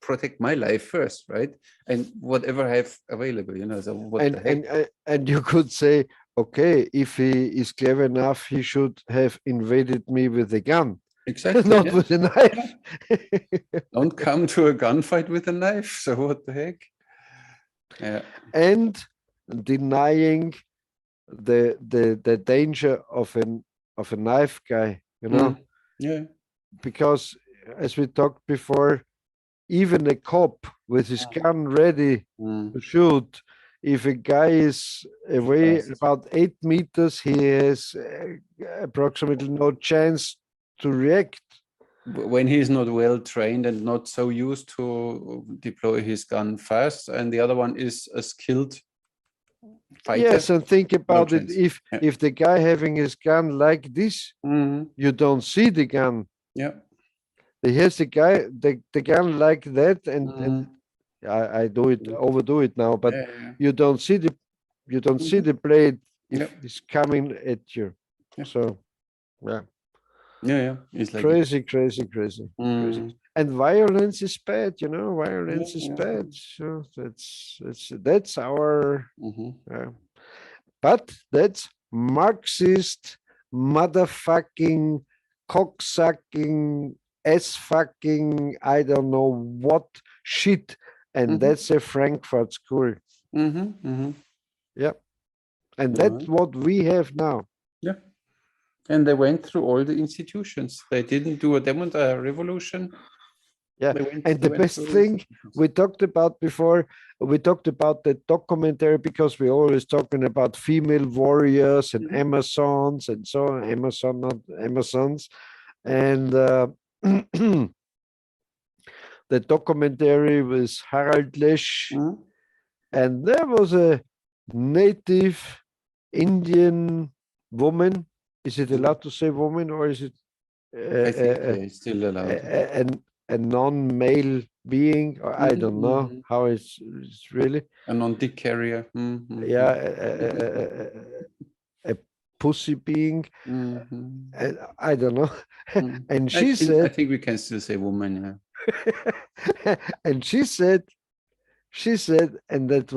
protect my life first, right? And whatever I have available, So what the and heck? and uh, and you could say, okay, if he is clever enough, he should have invaded me with a gun, Exactly. not Yeah. with a Yeah. knife. Don't come to a gunfight with a knife. So what the heck? Yeah. and denying the danger of a knife guy, you know, Yeah. because as we talked before, even a cop with his gun ready Mm. to shoot, if a guy is away Fast. about 8 meters, he has approximately no chance to react. When he's not well trained and not so used to deploy his gun fast, and the other one is a skilled fighter, Yes, and think no about it. chance. Yeah. If the guy having his gun like this, you don't see the gun. Yeah. He has the gun like that, and Mhm. I do it overdo it now, but Yeah. Yeah. you don't see Mhm. the blade Yeah. if it's coming at you. Yeah. So yeah, Yeah. Yeah. It's like it. crazy, crazy, crazy, crazy. Mm. And violence is bad, you know. Yeah. Violence is Yeah. bad. So that's our. Mhm. But that's Marxist motherfucking cocksucking ass fucking I don't know what shit, and Mhm. that's a Frankfurt school. Mhm. Mhm. Yeah, and that's Yeah. what we have now. Yeah. And they went through all the institutions. They didn't do a revolution. Yeah, They went. and They the went best through the thing institutions. we talked about before, we talked about the documentary because we always talking about female warriors and Mhm. Amazons and so on, Amazon, not Amazons, and the documentary with Harald Lesch, Mhm. and there was a native Indian woman. Is it Mhm. allowed to say woman or is it I think a, yeah, it's still allowed. a, a, a non-male being? Or I Mhm. don't know Mhm. how it's really. A non-dick carrier. Mhm. Yeah, Mhm. a pussy being. Mhm. And I don't know. Mhm. And I she think I said, think we can still say woman. Yeah. and she said, and that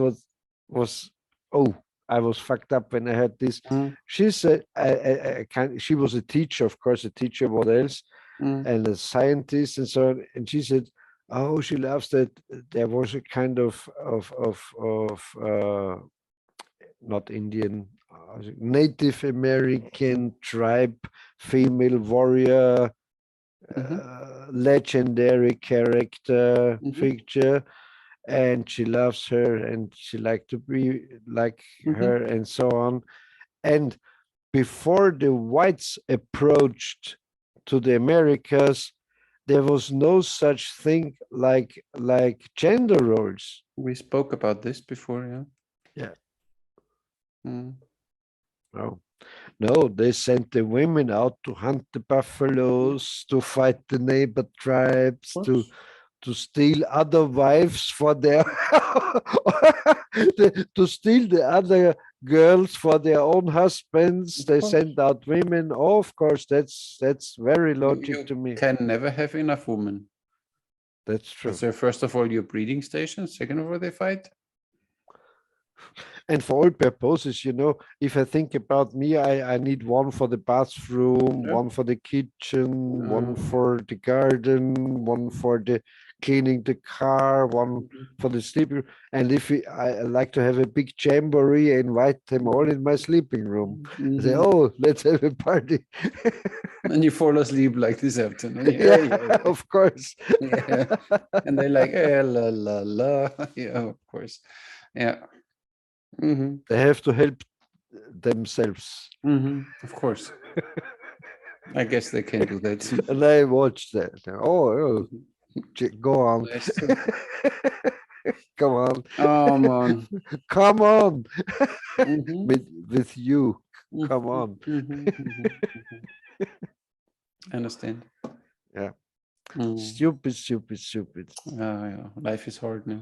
was oh, I was fucked up when I heard this. Mhm. She said, I can't. She was a teacher, of course, a teacher. What else? Mhm. And a scientist and so on. And she said, oh, she loves that there was a kind of not Indian, Native American tribe, female warrior, Mhm. legendary character Mhm. figure, and she loves her and she like to be like Mhm. her and so on. And before the whites approached to the Americas, there was no such thing like gender roles. We spoke about this before. Yeah. Yeah. Mhm. No. No, they sent the women out to hunt the Mhm. buffaloes, to fight the neighbor Of tribes, course. to steal other wives for their to steal the other girls for their own husbands. Of They course. send out women. Oh, of course, that's very logic You to me. can never have enough women. That's true. So first of all, your breeding station. Second of all, they fight. And for all purposes, you know, if I think about me, I need one for the bathroom, Yeah. one for the kitchen, one Uh, for the garden, one for the cleaning the car, one mhm. for the sleeping. And if I like to have a big jamboree, I invite them all in my sleeping room. I say, Mhm. oh, let's have a party. And you fall asleep like this afternoon. Yeah, Yeah, yeah, yeah. of course. Yeah. And they're like, la la la. Yeah, of course. Yeah. Mm-hmm. They have to help themselves. Mm-hmm. Of course. I guess they can do that. And I watch that. Oh, go on. Nice too. Come on. Oh man. Come on. Mm-hmm. With you. Come Mm-hmm. on. Mm-hmm. Mm-hmm. I understand. Yeah. Mm. Stupid, stupid, stupid. Yeah. Life is hard now.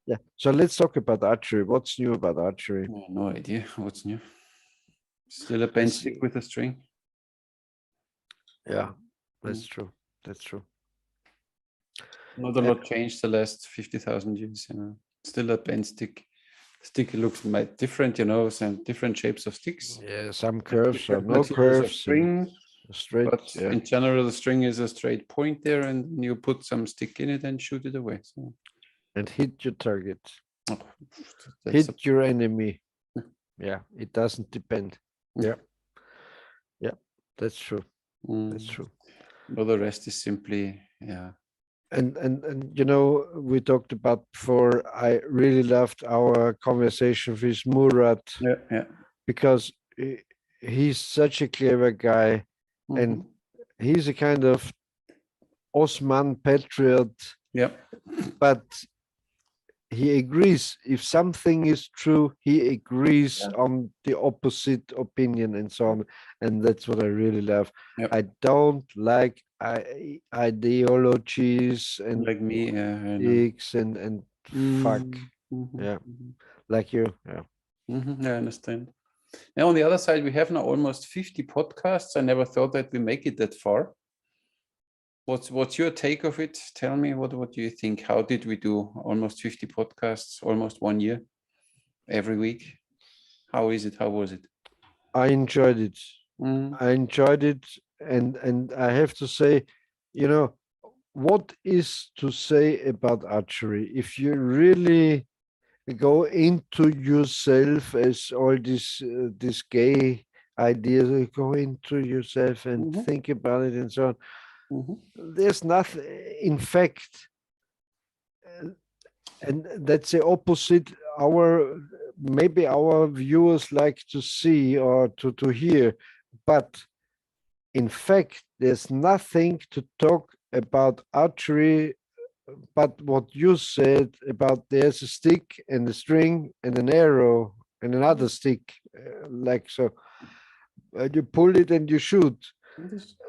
Yeah. So let's talk about archery. What's new about archery? No idea what's new. Still a I bent stick see. with a string. Yeah, Mm. that's true. That's true. Not a And lot changed the last 50,000 years. Still a bent stick. Stick looks might different, some different shapes of sticks yeah, some and curves or different no materials of curves and string. straight. But Yeah. in general, the string is a straight point there, and you put some stick in it and shoot it away. So And hit your target. Oh, Hit your enemy. Yeah, it doesn't depend. Yeah, that's true. That's true. Well, the rest is simply, yeah. And you know, we talked about before. I really loved our conversation with Murat Yeah. because he's such a clever guy, and he's a kind of Osman patriot, Yeah. but he agrees if something is true, he agrees on the opposite opinion and so on, and that's what I really love. Yep. I don't like ideologies and Like me, yeah, I know. politics and fuck. Yeah, like you. Yeah. I understand. Now, on the other side, we have now almost 50 podcasts. I never thought that we make it that far. What's your take of it? Tell me, what do you think? How did we do? Almost 50 podcasts, almost 1 year, every week. How is it? How was it? I enjoyed it. I enjoyed it, and I have to say, you know, what is to say about archery? If you really go into yourself, as all this gay ideas, go into yourself and think about it and so on. There's nothing, in fact, and that's the opposite. Maybe our viewers like to see or to hear, but in fact, there's nothing to talk about archery but what you said about there's a stick and a string and an arrow and another stick, like so. You pull it and you shoot.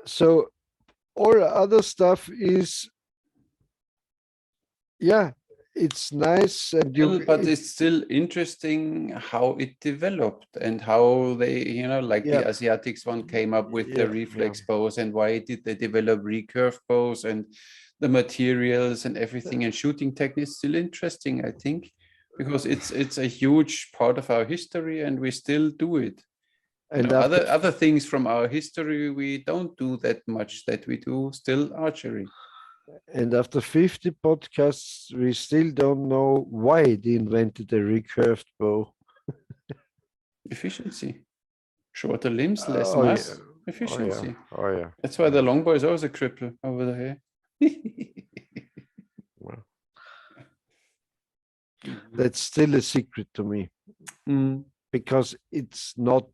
So all other stuff is, yeah, it's nice, and but it's still interesting how it developed and how they, like the Asiatics one came up with the reflex bows, and why did they develop recurve bows, and the materials and everything, and shooting techniques. Still interesting, I think, because it's a huge part of our history, and we still do it. And other things from our history, we don't do that much that we do still archery. And after 50 podcasts, we still don't know why they invented a recurved bow. Efficiency. Shorter limbs, less mass. Efficiency. Oh yeah. That's why the longbow is always a cripple over there. Well, that's still a secret to me, because it's not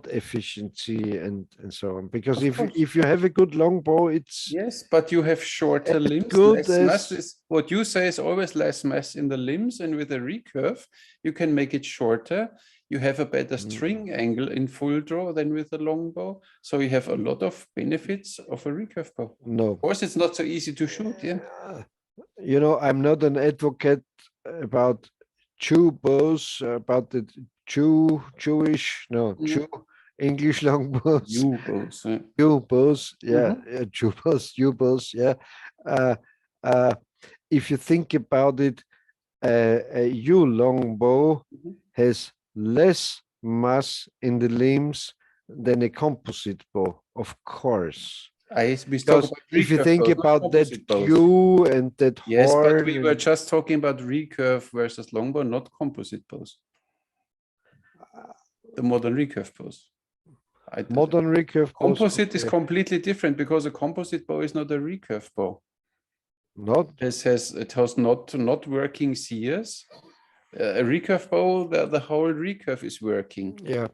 efficiency and so on. Because if you have a good longbow, it's yes, but you have shorter limbs, less mass. What you say is always less mass in the limbs, and with a recurve, you can make it shorter. You have a better string angle in full draw than with a longbow, so you have a lot of benefits of a recurve bow. No, of course, it's not so easy to shoot. Yeah, I'm not an advocate about Jew bows, about the Jewish English longbows. U bows. U bows, Jew bows, yeah. If you think about it, a U longbow has less mass in the limbs than a composite bow, of course. Because if you think about that Q and that horn. Yes, but we were just talking about recurve versus longbow, not composite bows. The modern recurve bows. Modern recurve bows. Composite is completely different, because a composite bow is not a recurve bow. It has not working sears. A recurve bow, the whole recurve is working. Yeah.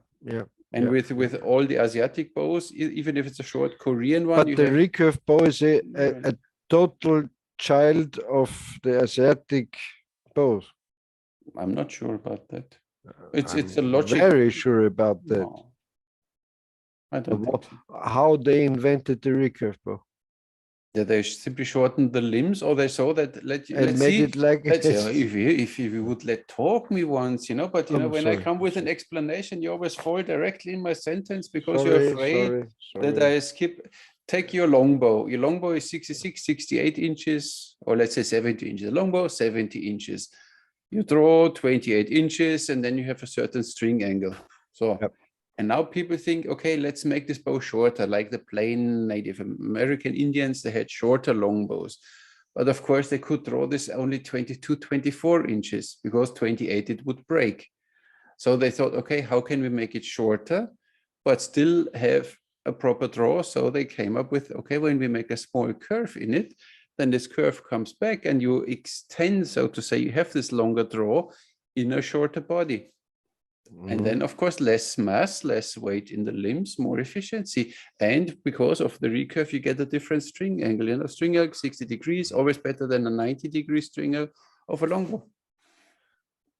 And with all the Asiatic bows, even if it's a short Korean one. But the recurve bow is a total child of the Asiatic bows. I'm not sure about that. It's a logic. Very sure about that. No, I don't think so. How they invented the recurve bow. Yeah, they simply shortened the limbs, or they saw that let's see. It like if you would talk me once, but when I come with an explanation, you always fall directly in my sentence, because you're afraid that I skip. Take your longbow. Your longbow is 66, 68 inches, or let's say 70 inches. A longbow, 70 inches. You draw 28 inches, and then you have a certain string angle. So. Yep. And now people think, okay, let's make this bow shorter, like the plain Native American Indians, they had shorter longbows. But of course, they could draw this only 22, 24 inches because 28 it would break. So they thought, okay, how can we make it shorter, but still have a proper draw? So they came up with, okay, when we make a small curve in it, then this curve comes back and you extend, so to say, you have this longer draw in a shorter body. And then, of course, less mass, less weight in the limbs, more efficiency. And because of the recurve, you get a different string angle. You know, string angle 60 degrees, always better than a 90-degree string angle of a longbow.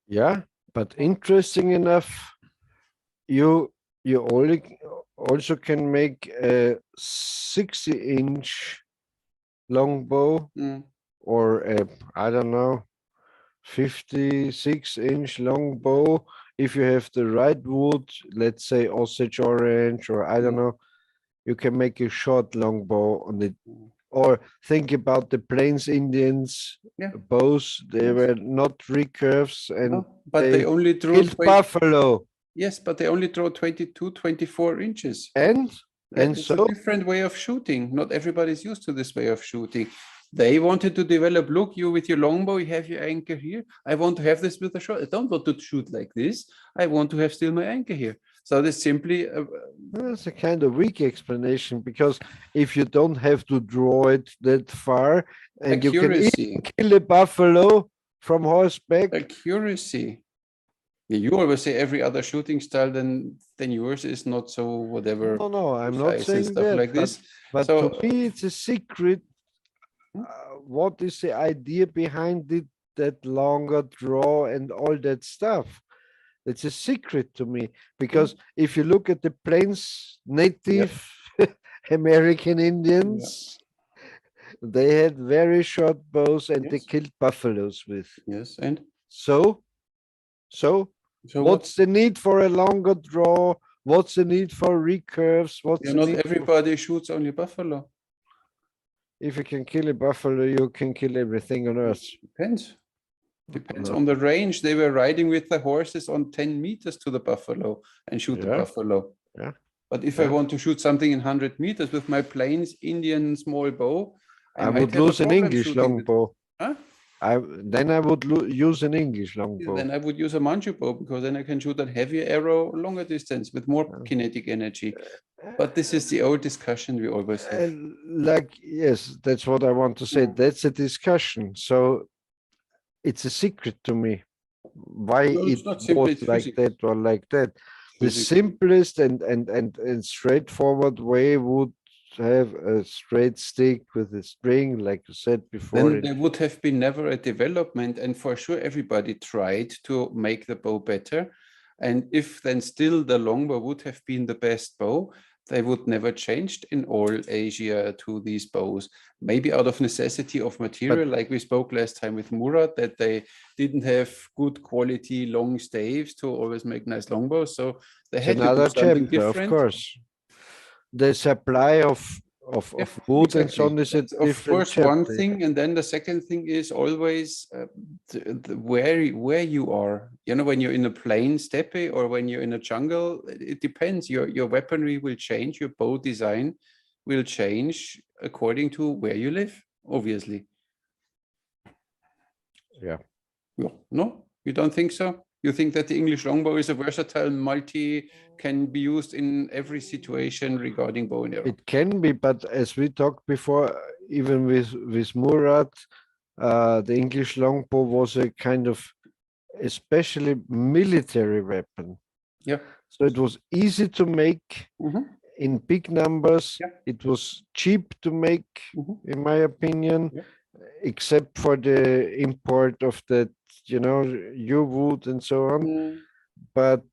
Yeah, but interesting enough, you only also can make a 60-inch longbow or a, I don't know, 56-inch longbow if you have the right wood, let's say Osage orange, or I don't know, you can make a short longbow on it. Or think about the Plains Indians bows, they were not recurves and but they only drew killed buffalo. Yes, but they only draw 22, 24 inches. And it's so a different way of shooting. Not everybody's used to this way of shooting. They wanted to develop, look, you with your longbow, you have your anchor here. I want to have this with a shot. I don't want to shoot like this. I want to have still my anchor here. So that's simply that's a kind of weak explanation, because if you don't have to draw it that far and accuracy. You can kill a buffalo from horseback. Accuracy. You always say every other shooting style than yours is not so whatever. No, I'm not saying that. Like this. But so, to me, it's a secret. What is the idea behind it? That longer draw and all that stuff. It's a secret to me, because if you look at the Plains native American Indians, they had very short bows and they killed buffaloes with. Yes, and so what's the need for a longer draw? What's the need for recurves? What's not everybody shoots only buffalo. If you can kill a buffalo, you can kill everything on earth. Depends on the range. They were riding with the horses on 10 meters to the buffalo and shoot the buffalo. But if I want to shoot something in 100 meters with my Plains Indian small bow, I would lose an English longbow. Then I would use an English longbow. Then I would use a Manchu bow, because then I can shoot a heavier arrow longer distance with more kinetic energy. But this is the old discussion we always have. Yes, that's what I want to say. That's a discussion. So it's a secret to me why it was like that or like that. The simplest and straightforward way would have a straight stick with a string, like you said before. Then there would have been never a development, and for sure everybody tried to make the bow better. And if then still the longbow would have been the best bow, they would never changed in all Asia to these bows. Maybe out of necessity of material, like we spoke last time with Murat, that they didn't have good quality long staves to always make nice longbows. So they had to do something different. Of course. The supply of wood and so on is a different of course one thing, and then the second thing is always where you are. When you're in a plain steppe or when you're in a jungle, it depends. Your weaponry will change, your bow design will change according to where you live, obviously. No, you don't think so? You think that the English longbow is a versatile can be used in every situation regarding bow and arrow? It can be, but as we talked before, even with Murat, the English longbow was a kind of especially military weapon. So it was easy to make in big numbers. It was cheap to make, in my opinion, except for the import of that, yew wood and so on. But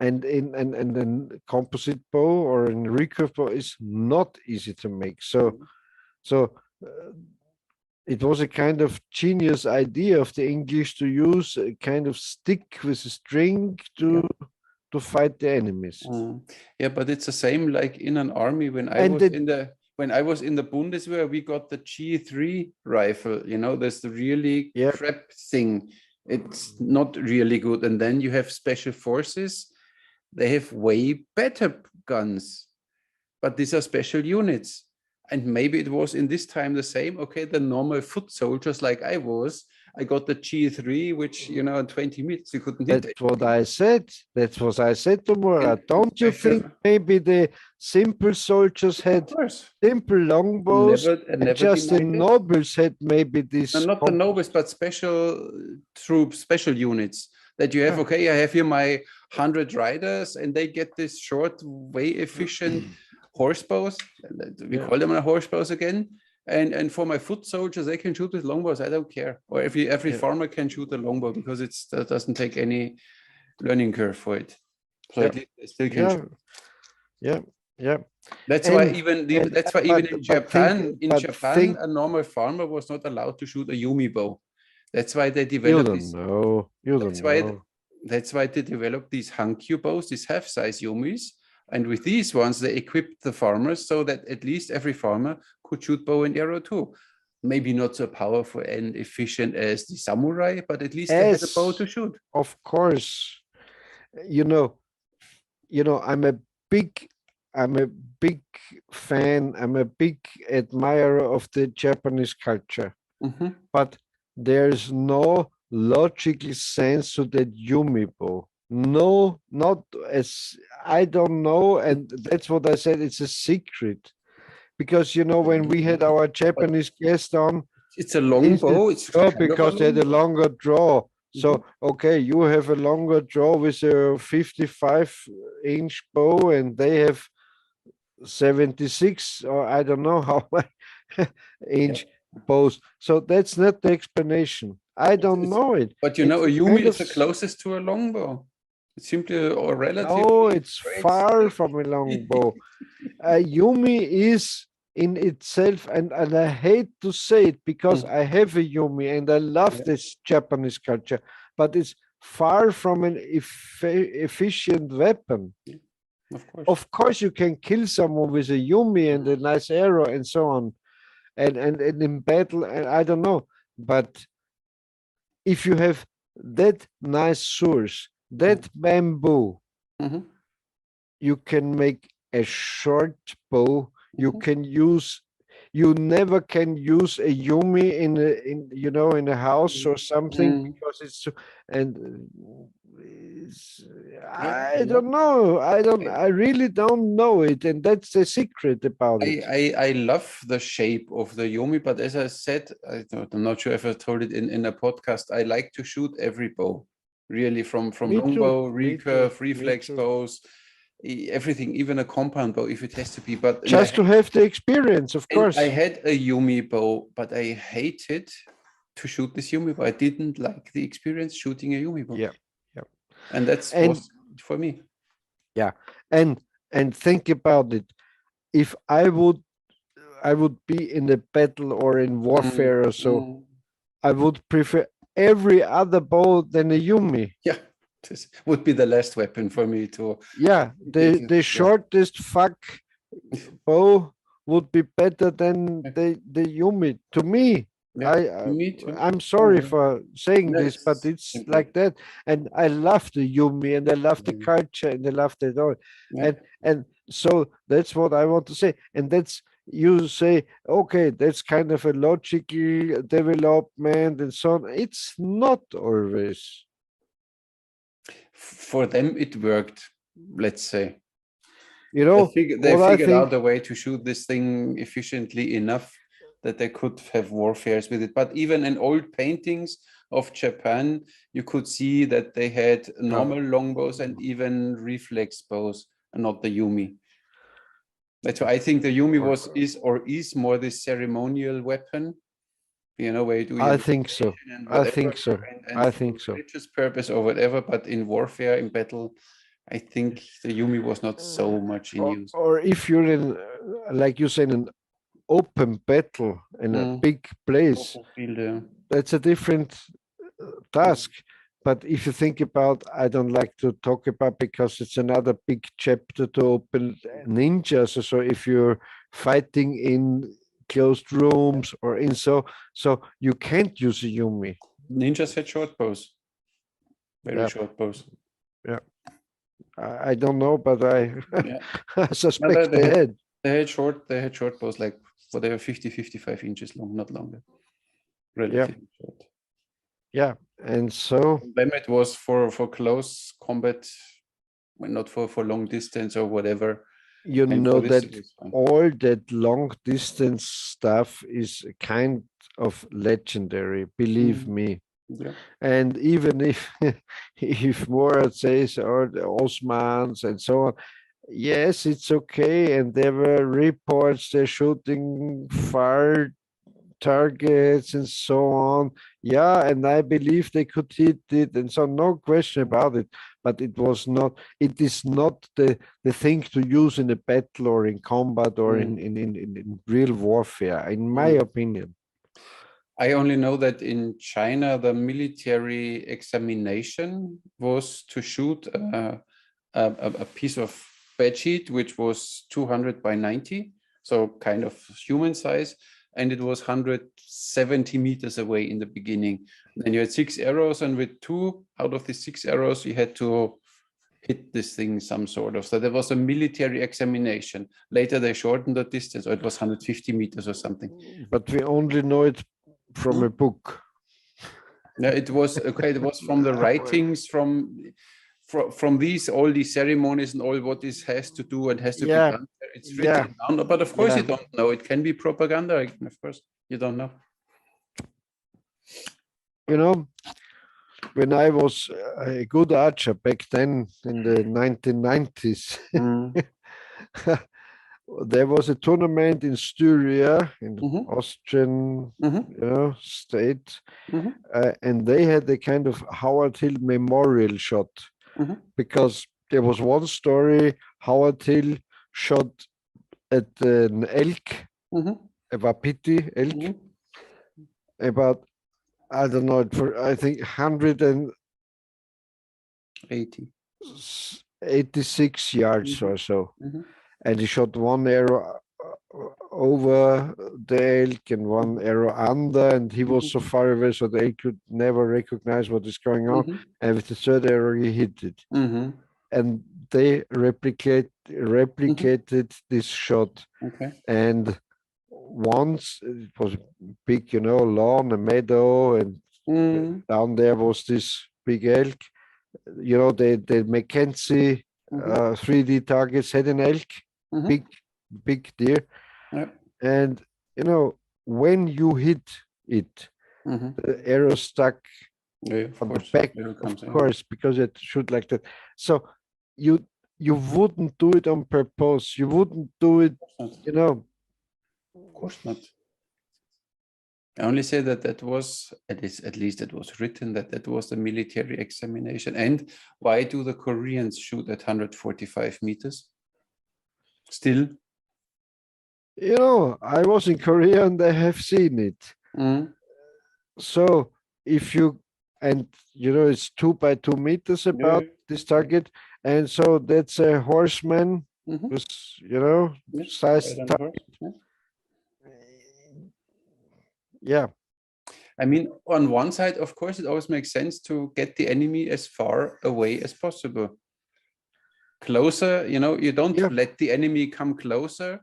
then composite bow or a recurve bow is not easy to make. So it was a kind of genius idea of the English to use a kind of stick with a string to fight the enemies. But it's the same like in an army. When I was in the Bundeswehr, we got the G3 rifle. There's the really crap thing. It's not really good. And then you have special forces. They have way better guns, but these are special units. And maybe it was in this time the same. Okay, the normal foot soldiers like I was, I got the G3, which, you know, in 20 minutes you couldn't hit That's it. what I said. That's what I said to Murat. And Don't you special, think maybe the simple soldiers of had course, simple longbows I and never just the denied it. nobles had maybe No, this not the nobles, but special troops, special units that you have. Ah. Okay, I have here my 100 riders, and they get this short, way efficient horsebows. We Yeah. call them horsebows again. And for my foot soldiers, they can shoot with longbows. I don't care. Or every Yeah. farmer can shoot a longbow because that doesn't take any learning curve for it. So Yeah. at least they still can Yeah. shoot. Yeah. Yeah. That's why And even and that's why even in but think Japan, think a normal farmer was not allowed to shoot a Yumi bow. That's why they you developed don't this. know. You don't That's why know. that's why they developed these Hankyu bows, these half-size Yumis. And with these ones, they equipped the farmers so that at least every farmer could shoot bow and arrow too. Maybe not so powerful and efficient as the samurai, but at least they had a bow As to shoot. of course, you know, I'm a big I'm a big fan, I'm a big admirer of the Japanese culture, Mhm. but there's no logical sense to that Yumi bow. No, not as I don't know, and that's what I said, it's a secret. Because when we had our But Japanese guest on, it's a long he said, bow. It's oh, kind of a because they had long a bow. longer draw. Mhm. So, okay, you have a longer draw with a 55-inch bow, and they have 76, or I don't know how Yeah. inch bows. So that's not the explanation. I don't It's- know it. But you know, It's a Yumi kind is of the closest to a longbow. It's simply or no, relatively it's straight far stick. from a long bow. Yumi is in itself, and I hate to say it because Mm, I have a Yumi and I love yeah, this Japanese culture, but it's far from an efficient weapon. yeah, of course. Of course, you can kill someone with a Yumi and a nice arrow and so on, and in battle, and I don't know, but if you have that nice source, that bamboo, Mhm, you can make a short bow. You mhm, can use. You never can use a Yumi in a house or something mm. because it's and Yeah, I I love. don't know. I, I really don't know it, and that's the secret about it. I love the shape of the Yomi, but as I said, I'm not sure if I told it in a podcast. I like to shoot every bow, really, from Me too. longbow, Me too. recurve, Me reflex too. bows, everything, even a compound bow if it has to be. But Just to have the experience, of and I course. had a Yumi bow, but I hated to shoot this Yumi bow. I didn't like the experience shooting a Yumi bow, Yeah. Yeah. and that's And was for me. yeah. And think about it. If I would be in a battle or in Mm, warfare or so, mm. I would prefer every other bow than a Yumi. Yeah, this would be the last weapon for me to Yeah, take it. the Yeah, shortest fuck bow would be better than yeah, the Yumi. To me, yeah. I Me too. I'm sorry Mhm. for saying No, this, but it's it's simple. like that. And I love the Yumi, and I love the Mhm. culture, and I love it all. Yeah, And so that's what I want to say. And that's you say, okay, that's kind of a logical development and so on. It's not always. for them it worked. Let's say they What I figured think. out a way to shoot this thing efficiently enough that they could have warfares with it. But even in old paintings of Japan, you could see that they had normal longbows and even reflex bows, and not the Yumi. That's why I think the Yumi is more this ceremonial weapon, you know, where you do your I think so. meditation and I whatever, think so. and I for think so. religious purpose or whatever. But in warfare, in battle, I think the Yumi was not so much in use. Or if you're in, like you said, an open battle in a Mm. big place, Open field, yeah. that's a different task. But if you think about, I don't like to talk about because it's another big chapter to open ninjas. So if you're fighting in closed rooms or in so you can't use a Yumi. Ninjas had short bows, very Yeah, short bows. yeah. I don't know, but I Yeah, I no, suspect they had. they had short bows like whatever, 50, 55 inches long, not longer. Yeah. Relatively short. Yeah. And so Them it was for close combat, not for long distance or whatever. you And know for this, that it was fine. all that long distance stuff is kind of legendary, believe me. Yeah. And even if if Murat says or the Osmans and so on, yes, it's okay. And there were reports they're shooting far targets and so on. Yeah, and I believe they could hit it, and so no question about it. But it is not the thing to use in a battle or in combat or in real warfare, in my opinion. I only know that in China, the military examination was to shoot a piece of bed sheet, which was 200 by 90, so kind of human size, and it was 170 meters away in the beginning. Then you had 6 arrows, and with 2 out of the 6 arrows, you had to hit this thing some sort of. So there was a military examination. Later, they shortened the distance, or it was 150 meters or something. But we only know it from a book. Yeah, it was okay. It was from the writings, from these all these ceremonies and all what this has to do and has to be done. It's written down, but of course you don't know. It can be propaganda. Of course, you don't know. You know, when I was a good archer back then in the 1990s, there was a tournament in Styria, in Austrian, state, and they had a kind of Howard Hill memorial shot because there was one story Howard Hill shot at an elk, a wapiti elk, about, I don't know, I think 186 yards or so. And he shot one arrow over the elk and one arrow under, and he was so far away so the elk could never recognize what is going on. And with the third arrow, he hit it. And they replicated this shot. And once it was big, lawn, a meadow, and down there was this big elk. The Mackenzie 3D targets had an elk, big deer. And, when you hit it, the arrow stuck on the back, of course, because it shoot like that. So you wouldn't do it on purpose. You wouldn't do it, Of course not. I only say that was, at least it was written that was the military examination. And why do the Koreans shoot at 145 meters? Still? I was in Korea and I have seen it. So if you, and it's 2 by 2 meters about this target. And so that's a horseman, with, size. Yeah. I mean, on one side, of course, it always makes sense to get the enemy as far away as possible. Closer, you don't let the enemy come closer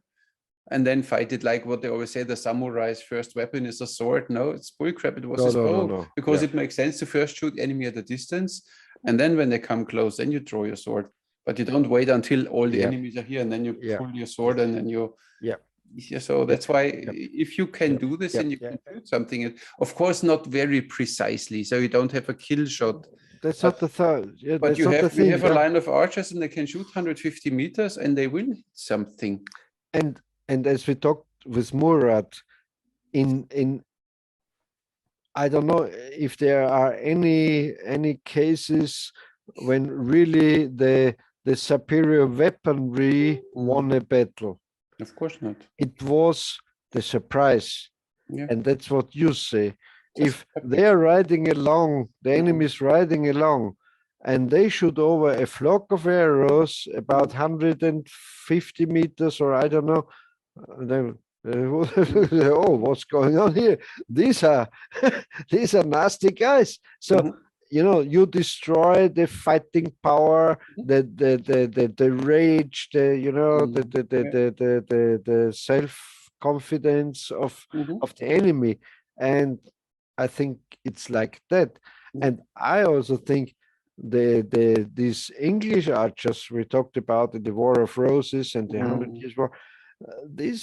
and then fight it like what they always say, the samurai's first weapon is a sword. No, it's bullcrap. It was his bow, because it makes sense to first shoot the enemy at a distance. And then when they come close, then you draw your sword. But you don't wait until all the enemies are here and then you pull your sword and then you... So that's why if you can do this and you can shoot something, of course, not very precisely, so you don't have a kill shot. That's not the thought. But you have a line of archers and they can shoot 150 meters and they will hit something. And as we talked with Murat, in I don't know if there are any cases when really the superior weaponry won a battle. Of course not. It was the surprise. And that's what you say. If they're riding along, the enemy is riding along, and they shoot over a flock of arrows about 150 meters, or I don't know, oh, what's going on here? These are nasty guys. So you destroy the fighting power, the rage, the self confidence Mhm. of the enemy. And I think it's like that. And I also think these English archers we talked about in the War of Roses and the Hundred Mhm. Years' War, this,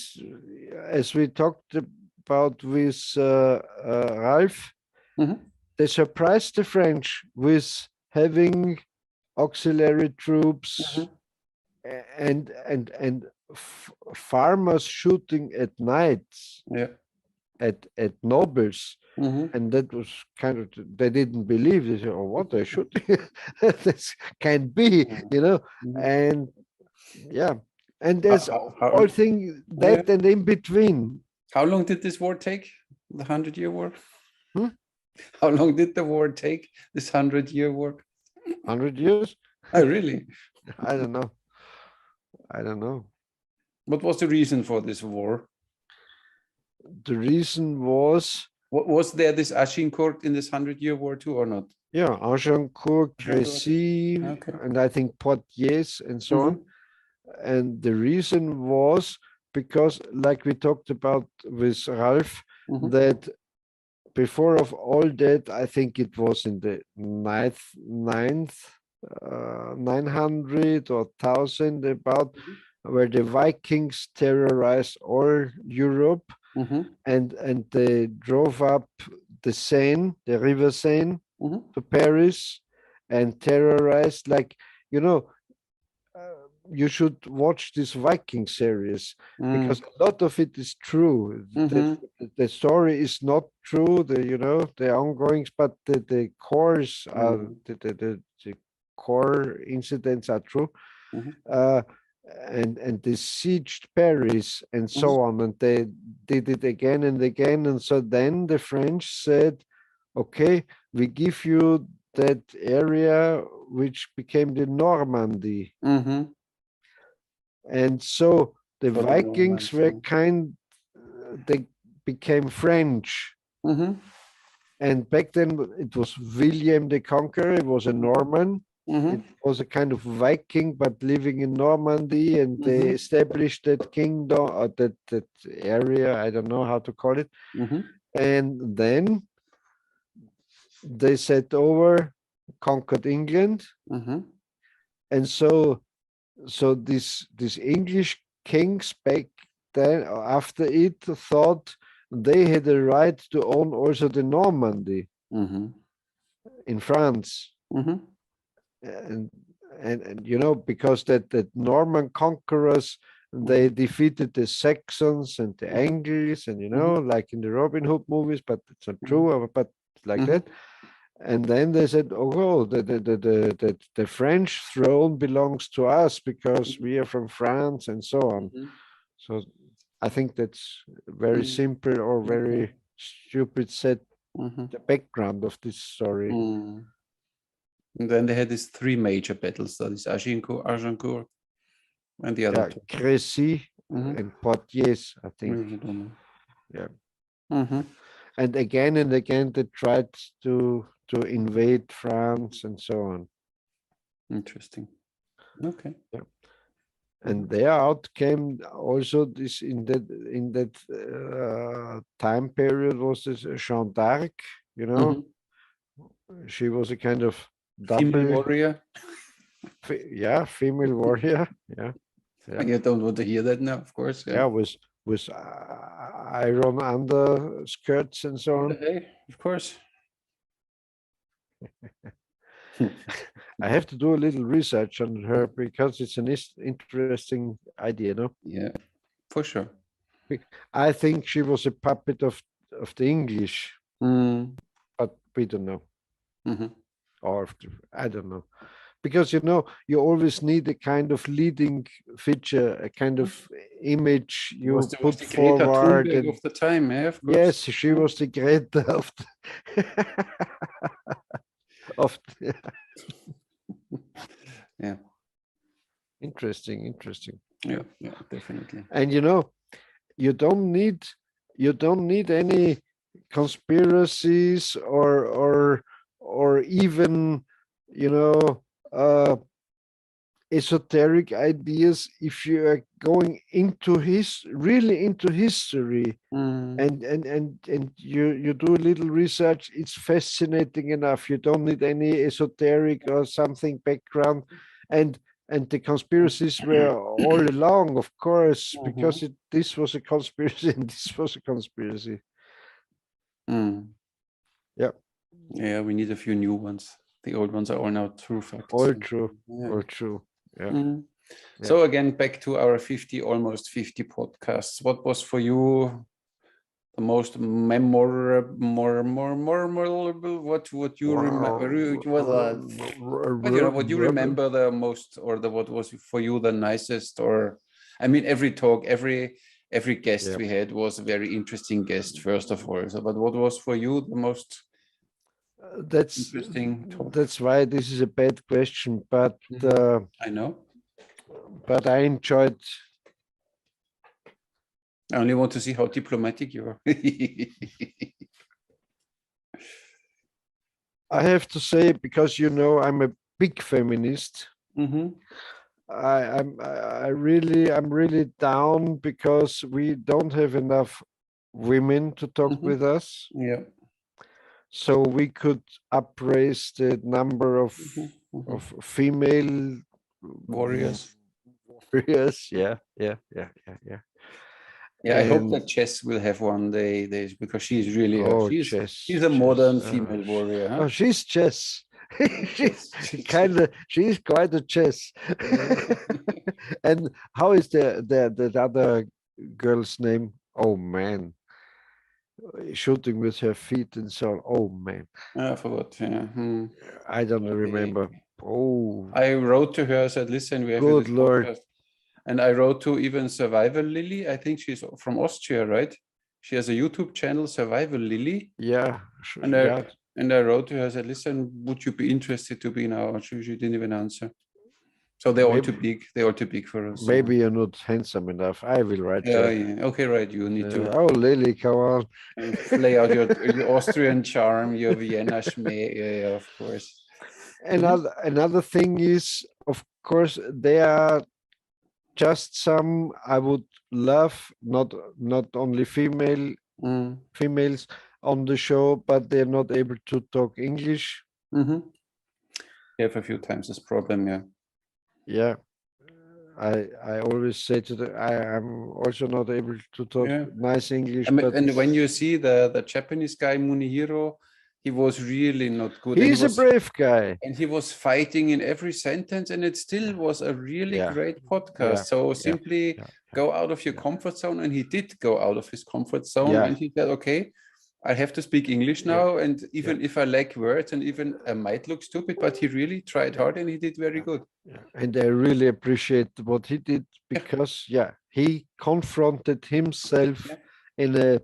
as we talked about with Ralph, Mhm. they surprised the French with having auxiliary troops Mhm. and farmers shooting at night Yeah. at nobles. Mhm. And that was kind of, they didn't believe. They said, oh, what, they shooting? This can't be, you know. Mhm. And yeah, and How, there's how, all how, things yeah. that and in between. How long did this war take? The 100-year war? Hmm? How long did the war take? This 100-year war? 100 years? Oh, really? I don't know. I don't know. What was the reason for this war? The reason was, Was there this Agincourt in this 100-year war too, or not? yeah, Agincourt, Agincourt. Crécy, Okay. and I think Poitiers and so on. Mhm. And the reason was because, like we talked about with Ralph, Mhm. that before of all that, I think it was in the ninth 900 or 1000 about, Mhm. where the Vikings terrorized all Europe, Mhm. and they drove up the Seine, the River Seine, Mhm. to Paris and terrorized, like, you know, you should watch this Viking series because Mm. a lot of it is true. Mhm. The story is not true, the ongoings, but the cores are Mhm. the core incidents are true. Mhm. Uh, and they sieged Paris and Mhm. so on, and they did it again and again. And so then the French said, okay, we give you that area which became the Normandy. Mhm. And so the For the Vikings Normans. were they became French. Mhm. And back then it was William the Conqueror, it was a Norman. It Mhm. was a kind of Viking, but living in Normandy, and they Mhm. established that kingdom or that area. I don't know how to call it. Mhm. And then they set over, conquered England. Mhm. And so these English kings back then, or after it, thought they had a right to own also the Normandy Mhm. in France. Mhm. And you know, because that Norman conquerors, they Mhm. defeated the Saxons and the Mhm. Angles, and you know, Mhm. like in the Robin Hood movies, but it's not Mhm. true, but like Mhm. that. And then they said, "Oh, well, the French throne belongs to us because we are from France," and so on. Mhm. So I think that's very Mhm. simple or Okay. very stupid set Mhm. the background of this story. Mm. And then they had these three major battles, that is Agincourt, and the other Yeah, two. Crécy Mhm. and Poitiers, I think. I don't know. Yeah, Mhm. and again they tried to invade France and so on. Interesting. Okay. Yeah. Mhm. And there out came also this in that time period was this Jeanne d'Arc, you know, Mhm. she was a kind of Female double, warrior. yeah, female warrior, yeah, yeah, You don't want to hear that now, of course. Yeah. yeah, with iron underskirts and so Yeah, on. hey, of course. I have to do a little research on her because it's an interesting idea, no? Yeah, for sure. I think she was a puppet of the English, Mm. but we don't know. Mhm. Or I don't know. Because you know, you always need a kind of leading feature, a kind of image Was you the, was put the Greta forward. Thunberg And of the time, yeah, of yes, course. she Yeah. was the great of of Yeah, interesting, interesting. yeah, yeah, definitely. And you know, you don't need you don't need any conspiracies or even, you know, uh esoteric ideas, if you are going into really into history, Mm, and you do a little research, it's fascinating enough. You don't need any esoteric or something background. And the conspiracies were all along, of course, because mhm, this was a conspiracy and this was a conspiracy. mm. Yeah, Yeah, we need a few new ones. The old ones are all now true facts. all true, Yeah. all true. Yeah, Mm. yeah. So again, back to our 50, almost 50 podcasts. What was for you the most memorable? What you remember? What you remember the most, or what was for you the nicest? Or I mean, every talk, every guest Yeah. we had was a very interesting guest, first of all. So, but what was for you the most That's interesting talk? that's why this is a bad question, Mhm. I know. but I enjoyed. I only want to see how diplomatic you are. I have to say, because I'm a big feminist. Hmm. I'm really down because we don't have enough women to talk Hmm. with us. Yeah. So we could upraise the number Hmm. Hmm. of female Warriors. warriors. Yeah, yeah, yeah, yeah, yeah. Yeah, I hope And that Jess will have one day, because she's really oh, she's chess, a chess. modern female warrior, huh? Oh, she's chess. she Jess. she's quite a chess. And how is the other girl's name? Oh man, shooting with her feet and so on. Oh man, I forgot. Yeah. Hmm. I don't Okay. remember. Oh, I wrote to her, said, listen, we have good this Lord. podcast. And I wrote to even Survival Lily. I think she's from Austria, right? She has a YouTube channel, Survival Lily. Yeah, And yeah. I wrote to her, I said, listen, would you be interested to be in our? She didn't even answer. So they're all too Maybe big. They're all too big for us. maybe you're not handsome enough. I will write Yeah, her. yeah. Okay, right. You need to Oh, Lily, come on. play out your Austrian charm, your Vienna schmäh. Yeah, yeah, of course. Mhm. Another thing is, of course, there are just some I would love, not only Mm. females on the show, but they're not able to talk English. Mhm. You have a few times this problem, yeah. Yeah, I always say to I'm also not able to talk Yeah. nice English, I mean, but and when you see the Japanese guy Munihiro, he was really not good, he's a brave guy. and he was fighting in every sentence, and it still was a really Yeah, great podcast. yeah, So yeah, simply yeah, yeah, go out of your yeah, comfort zone, and he did go out of his comfort zone, yeah, and he said, okay, I have to speak English yeah, now, and yeah, even if I lack words, and even I might look stupid, but he really tried yeah, hard, and he did very yeah, good. yeah. And I really appreciate what he did Yeah, because, yeah, he confronted himself yeah. in a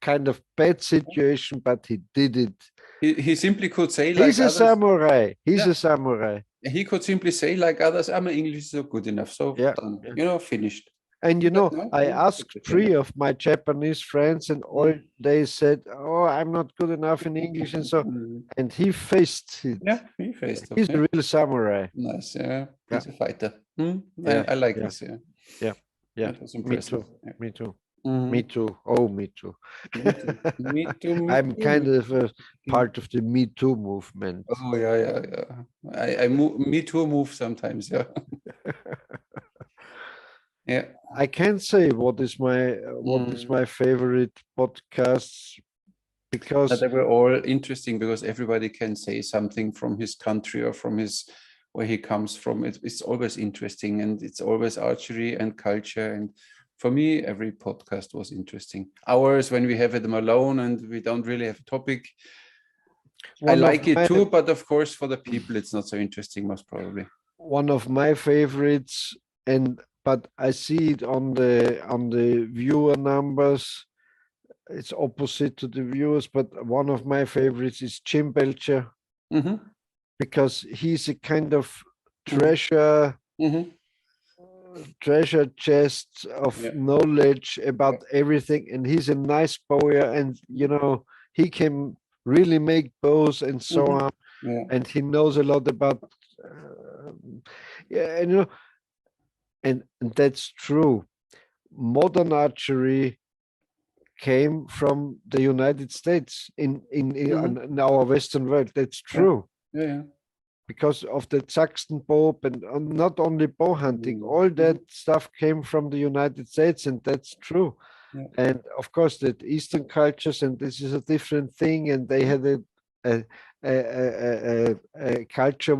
kind of bad situation, but he did it. He simply could say He's like a others. samurai. He's Yeah, a samurai. he could simply say like others, my English is so good enough, so Yeah, done, yeah. finished. And But no, I he took asked it, yeah. 3 of my Japanese friends, and all Mm, they said, "Oh, I'm not good enough in English," and so. mm. And he faced it. Yeah, he faced up. He's Yeah, a real samurai. nice. Yeah, Yeah, he's a fighter. Hmm? yeah, I like yeah, this. Yeah, yeah, yeah. that was Me impressive. too. Yeah. Me too. Me Mhm. too. Oh, me too. Me too. Me too. Me I'm too. kind Me of a too. part of the Me Too movement. Oh yeah, yeah, yeah. I move. Me too. Move sometimes. Yeah, yeah. I can't say what is Mm. my favorite podcast But because they were all interesting because everybody can say something from his country or from his where he comes from. It's always interesting, and it's always archery and culture. And for me, every podcast was interesting. Ours, when we have them alone and we don't really have a topic, I one of like it my too. But of course, for the people, it's not so interesting, most probably. one of my favorites, and but I see it on the viewer numbers. It's opposite to the viewers, but one of my favorites is Jim Belcher Mm-hmm. because he's a kind of Mm-hmm. treasure Mm-hmm. treasure chest of Yeah. knowledge Yeah. about everything, and he's a nice bowyer, and he can really make bows and so Mm-hmm. on, Yeah. and he knows a lot about uh, Yeah, and, and that's true. Modern archery came from the United States in our Western world. That's Yeah. true. Yeah. Because of the Saxon Pope and not only bow hunting, all that stuff came from the United States, and that's true. Yeah. And of course, that Eastern cultures, and this is a different thing, and they had a culture,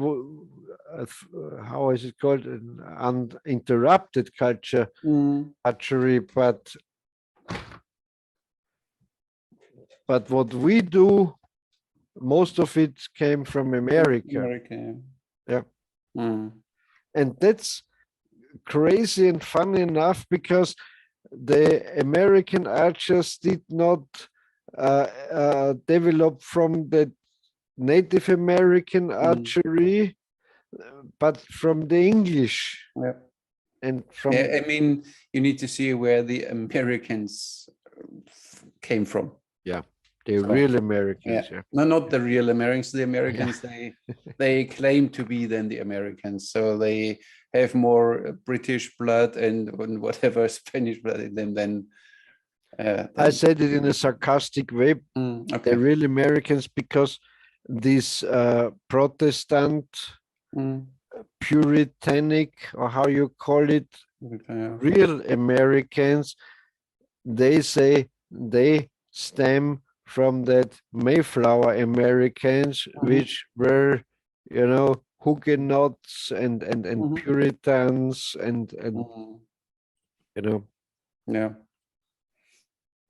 how is it called, an uninterrupted culture, archery, but what we do, most of it came from America. Yeah. And that's crazy and funny enough, because the American archers did not develop from the Native American archery, but from the English. Yeah. And from, I mean, you need to see where the Americans came from. Yeah, the real Americans. Yeah. No, not the real Americans. The Americans, they claim to be then the Americans. So they have more British blood and whatever Spanish blood in them than. I said it in a sarcastic way. Okay. The real Americans, because these Protestant, Puritanic, or how you call it, real Americans, they say they stem from that Mayflower Americans, which were, Huguenots and Puritans and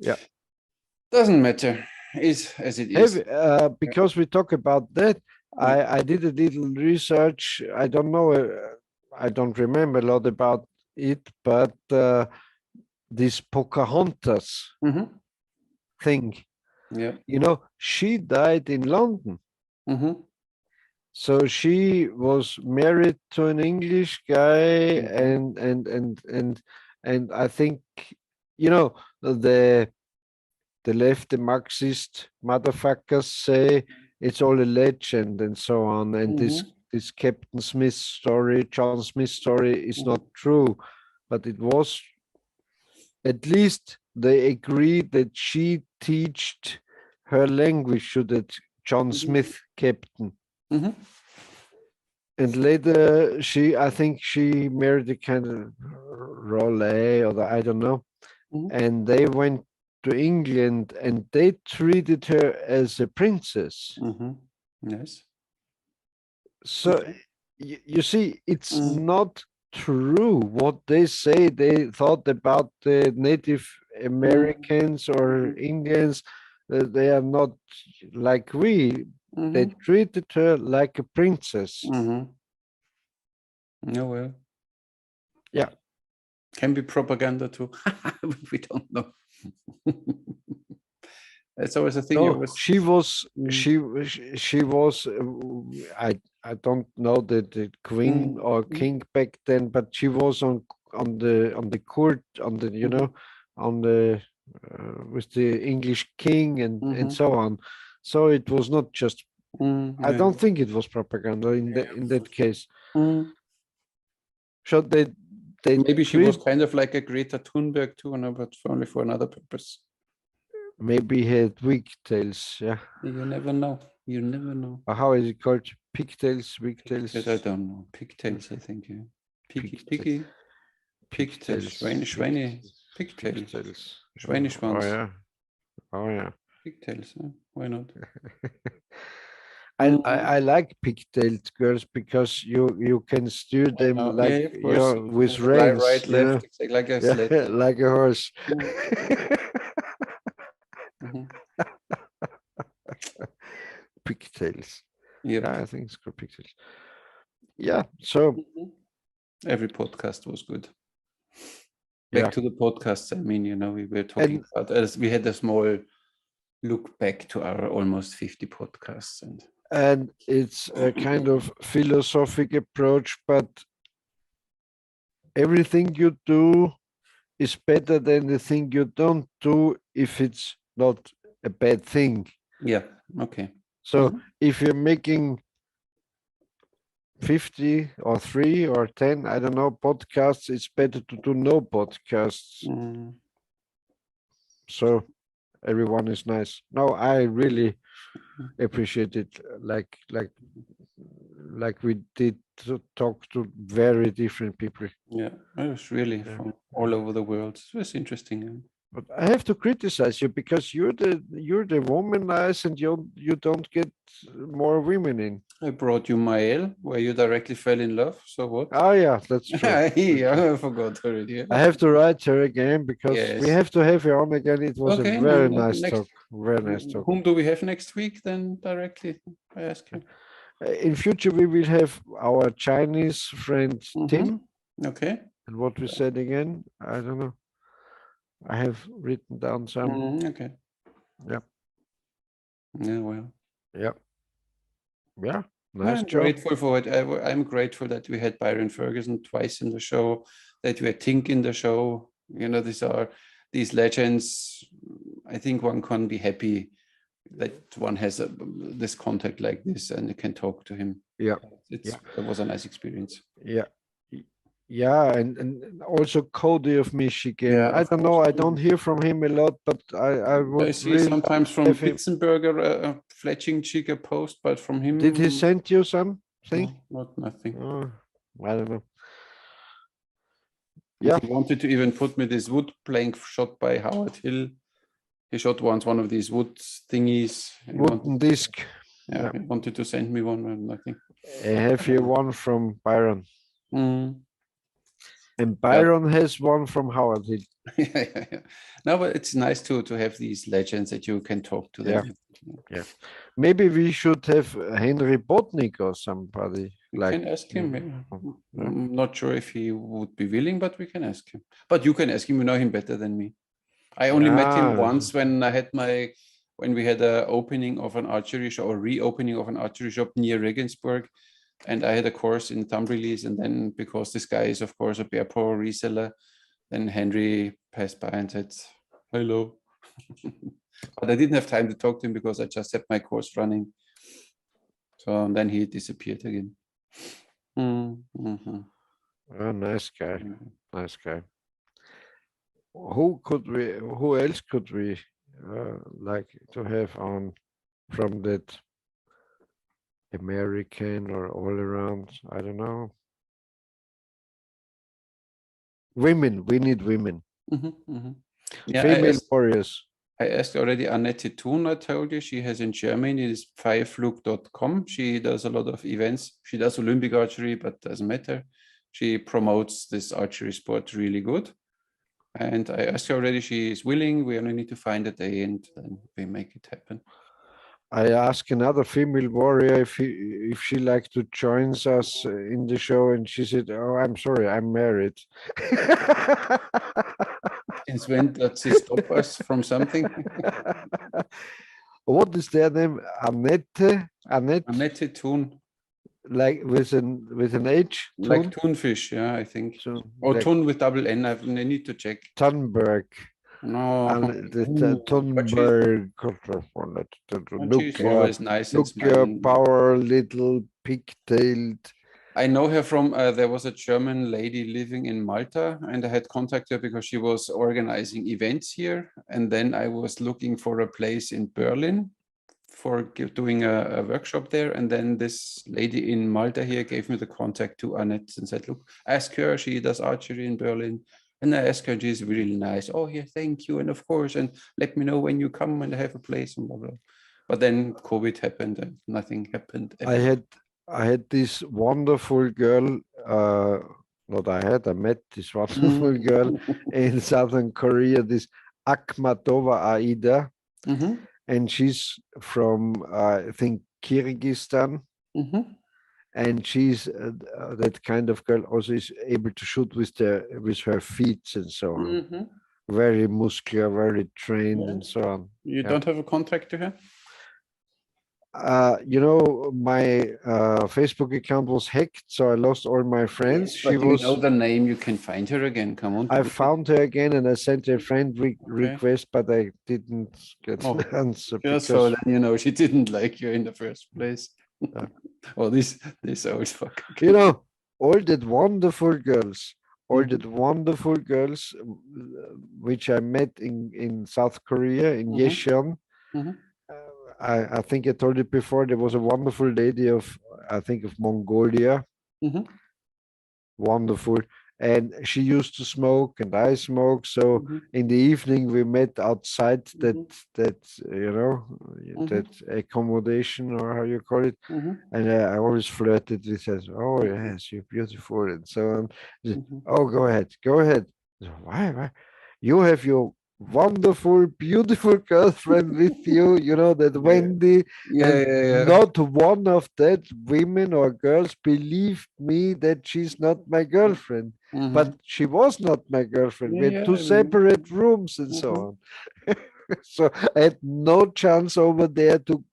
Yeah. Doesn't matter. Is as it is. Because we talk about that, I did a little research. I don't know, I don't remember a lot about it, but this Pocahontas thing, she died in London. So she was married to an English guy, and I think, the left, the Marxist motherfuckers say it's all a legend and so on. And this Captain Smith story, John Smith story, is not true, but it was, at least they agree that she taught her language to that John Smith captain. And later I think she married a kind of Raleigh, or I don't know. And they went to England and they treated her as a princess. Yes. So you see, it's not true what they say. They thought about the Native Americans or Indians. They are not like we. They treated her like a princess. Oh, well. Yeah. Can be propaganda too. We don't know. That's always a thing. No, she was. I don't know the queen or king back then, but she was on the court, on the on the with the English king and so on. So it was not just. I don't think it was propaganda in that case. So they maybe she was kind of like a Greta Thunberg too, but only for another purpose. Maybe he had wigtails. Yeah. You never know. You never know. Or how is it called? Pigtails, wigtails. I don't know. Pigtails, I think. Yeah. Pigtails. Schweine. Pigtails. Schweineschwanz. Oh yeah. Pigtails. Why not? I like pigtailed girls because you can steer them like with reins, right, left, like a sled. like a horse. Pigtails. Yeah, I think it's called pigtails. Yeah, so every podcast was good. Back to the podcasts. I mean, we were talking about, as we had a small look back to our almost 50 podcasts, and it's a kind of philosophic approach, but everything you do is better than the thing you don't do if it's not a bad thing. Yeah. Okay. So if you're making 50 or 3 or 10, I don't know, podcasts. It's better to do no podcasts. Mm. So everyone is nice. No, I really appreciate it. Like we did to talk to very different people. Yeah, it was really Yeah. from all over the world. It was interesting. Yeah. But I have to criticize you because you're the womanizer and you don't get more women in. I brought you Mael, where you directly fell in love. So what? Oh yeah, that's true. Yeah, I forgot already. Yeah. I have to write her again because we Yes. have to have her on again. It was a Okay. very And nice next, talk. Very nice talk. whom do we have next week then directly? I ask you. In future, we will have our Chinese friend Tim. Okay. And what we said again, I don't know. I have written down some. Okay. Yeah. Yeah, well. Yeah. Yeah. Nice I'm job. grateful for it. I'm grateful that we had Byron Ferguson twice in the show, that we had Tink in the show. You know, these legends. I think one can be happy that one has this contact like this and you can talk to him. Yeah. It was a nice experience. Yeah. Yeah, and also Cody of Michigan. Yeah, I of don't know. course. I don't hear from him a lot, but I I would see really sometimes from have him. Pitzenberger a fletching chica post, but from him, Did he send you something? no, nothing. Oh, I don't know. And Yeah. he wanted to even put me this wood plank shot by Howard Hill. He shot once one of these wood thingies. Wooden disc. Yeah, he wanted to send me one, but nothing. I have here one from Byron. Mm. And Byron has one from Howard Hill. Yeah. No, but it's nice to have these legends that you can talk to them. Yeah. Maybe we should have Henry Botnick or somebody. We can ask him. Yeah. I'm not sure if he would be willing, but we can ask him. But you can ask him. You know him better than me. I only met him once when we had a opening of an archery shop or reopening of an archery shop near Regensburg. And I had a course in thumb release. And then because this guy is, of course, a Bear Pro reseller, then Henry passed by and said, hello. But I didn't have time to talk to him because I just had my course running. So then he disappeared again. Mm-hmm. Oh, nice guy. Nice guy. Who else could we like to have on from that American or all around? I don't know. Women, we need women. Yeah, female warriors. I asked already Annette Thun, I told you, she has in Germany, it is fireflug.com. She does a lot of events. She does Olympic archery, but doesn't matter. She promotes this archery sport really good. And I asked her already, she is willing. We only need to find a day and then we make it happen. I asked another female warrior if she like to join us in the show, and she said, "Oh, I'm sorry, I'm married." Since when does she stop us from something? What is their name? Annette Thun. Like with an H? Like Thunfish, yeah, I think. Or like Thun with double N. I need to check. Thunberg. No. Thunberg. She's always nice and smiling. Power, little pigtailed. I know her from, there was a German lady living in Malta, and I had contacted her because she was organizing events here. And then I was looking for a place in Berlin for doing a workshop there. And then this lady in Malta here gave me the contact to Annette and said, look, ask her, she does archery in Berlin. And I asked her, she's really nice. Oh, yeah, thank you. And of course, and let me know when you come and I have a place and blah, blah. But then COVID happened and nothing happened. I had this wonderful girl, I met this wonderful girl in Southern Korea, this Akhmatova Aida. And she's from, I think, Kyrgyzstan. And she's that kind of girl, also is able to shoot with her feet and so on. Very muscular, very trained and so on. You don't have a contact to her? My Facebook account was hacked, so I lost all my friends. Yes, but you know the name, you can find her again. Come on. I found her again and I sent her a friend request, but I didn't get an answer. Just so then you know she didn't like you in the first place. Oh, this always fucking. You know, all that wonderful girls, all Mhm, that wonderful girls which I met in South Korea, in mhm, Yecheon. mhm, I think I told you before, there was a wonderful lady of, I think, of Mongolia, mhm, wonderful. And she used to smoke and I smoke. So mhm, in the evening we met outside mhm, that you know mhm, that accommodation, or how you call it. mhm, And I always flirted with her. Oh mhm, yes, you're beautiful and so on. She said, mhm, oh, go ahead, go ahead. I said, why? Why? You have your wonderful, beautiful girlfriend with you. You know that yeah, Wendy, yeah, and yeah, yeah. not one of that women or girls believed me that she's not my girlfriend. Mhm. But she was not my girlfriend. Yeah, We had yeah, two I remember. separate rooms and so Mhm, on. So I had no chance over there to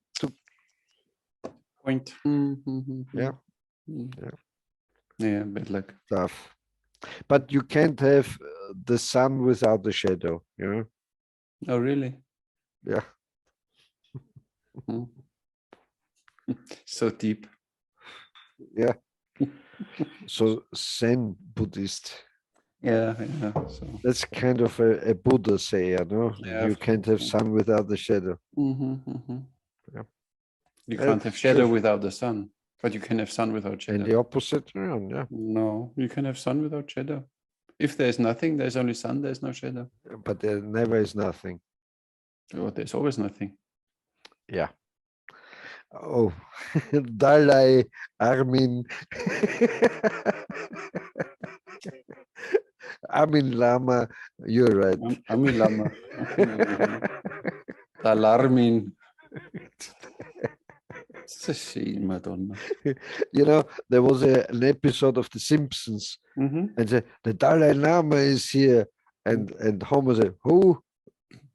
point. Mhm, yeah, mhm, mhm. yeah, Yeah, bad luck. stuff. But you can't have the sun without the shadow, you know? Oh, really? Yeah, Mhm. So deep. yeah. So Zen Buddhist. Yeah, yeah. So That's kind of a Buddha say, you know? yeah, You of can't course. have sun without the shadow. Mhm, mhm. Yeah, You can't have that's true. shadow without the sun, but you can have sun without And shadow. the opposite around, yeah. No, you can have sun without shadow. If there's nothing, there's only sun, there's no shadow. But there never is nothing. Oh, there's always nothing. Yeah. Oh, Dalai Armin. Armin Lama, you're right. Amilama. Alarmin. It's a shame, Madonna. You know, there was an episode of The Simpsons, Mm-hmm. and the Dalai Lama is here, and Homer said, "Who?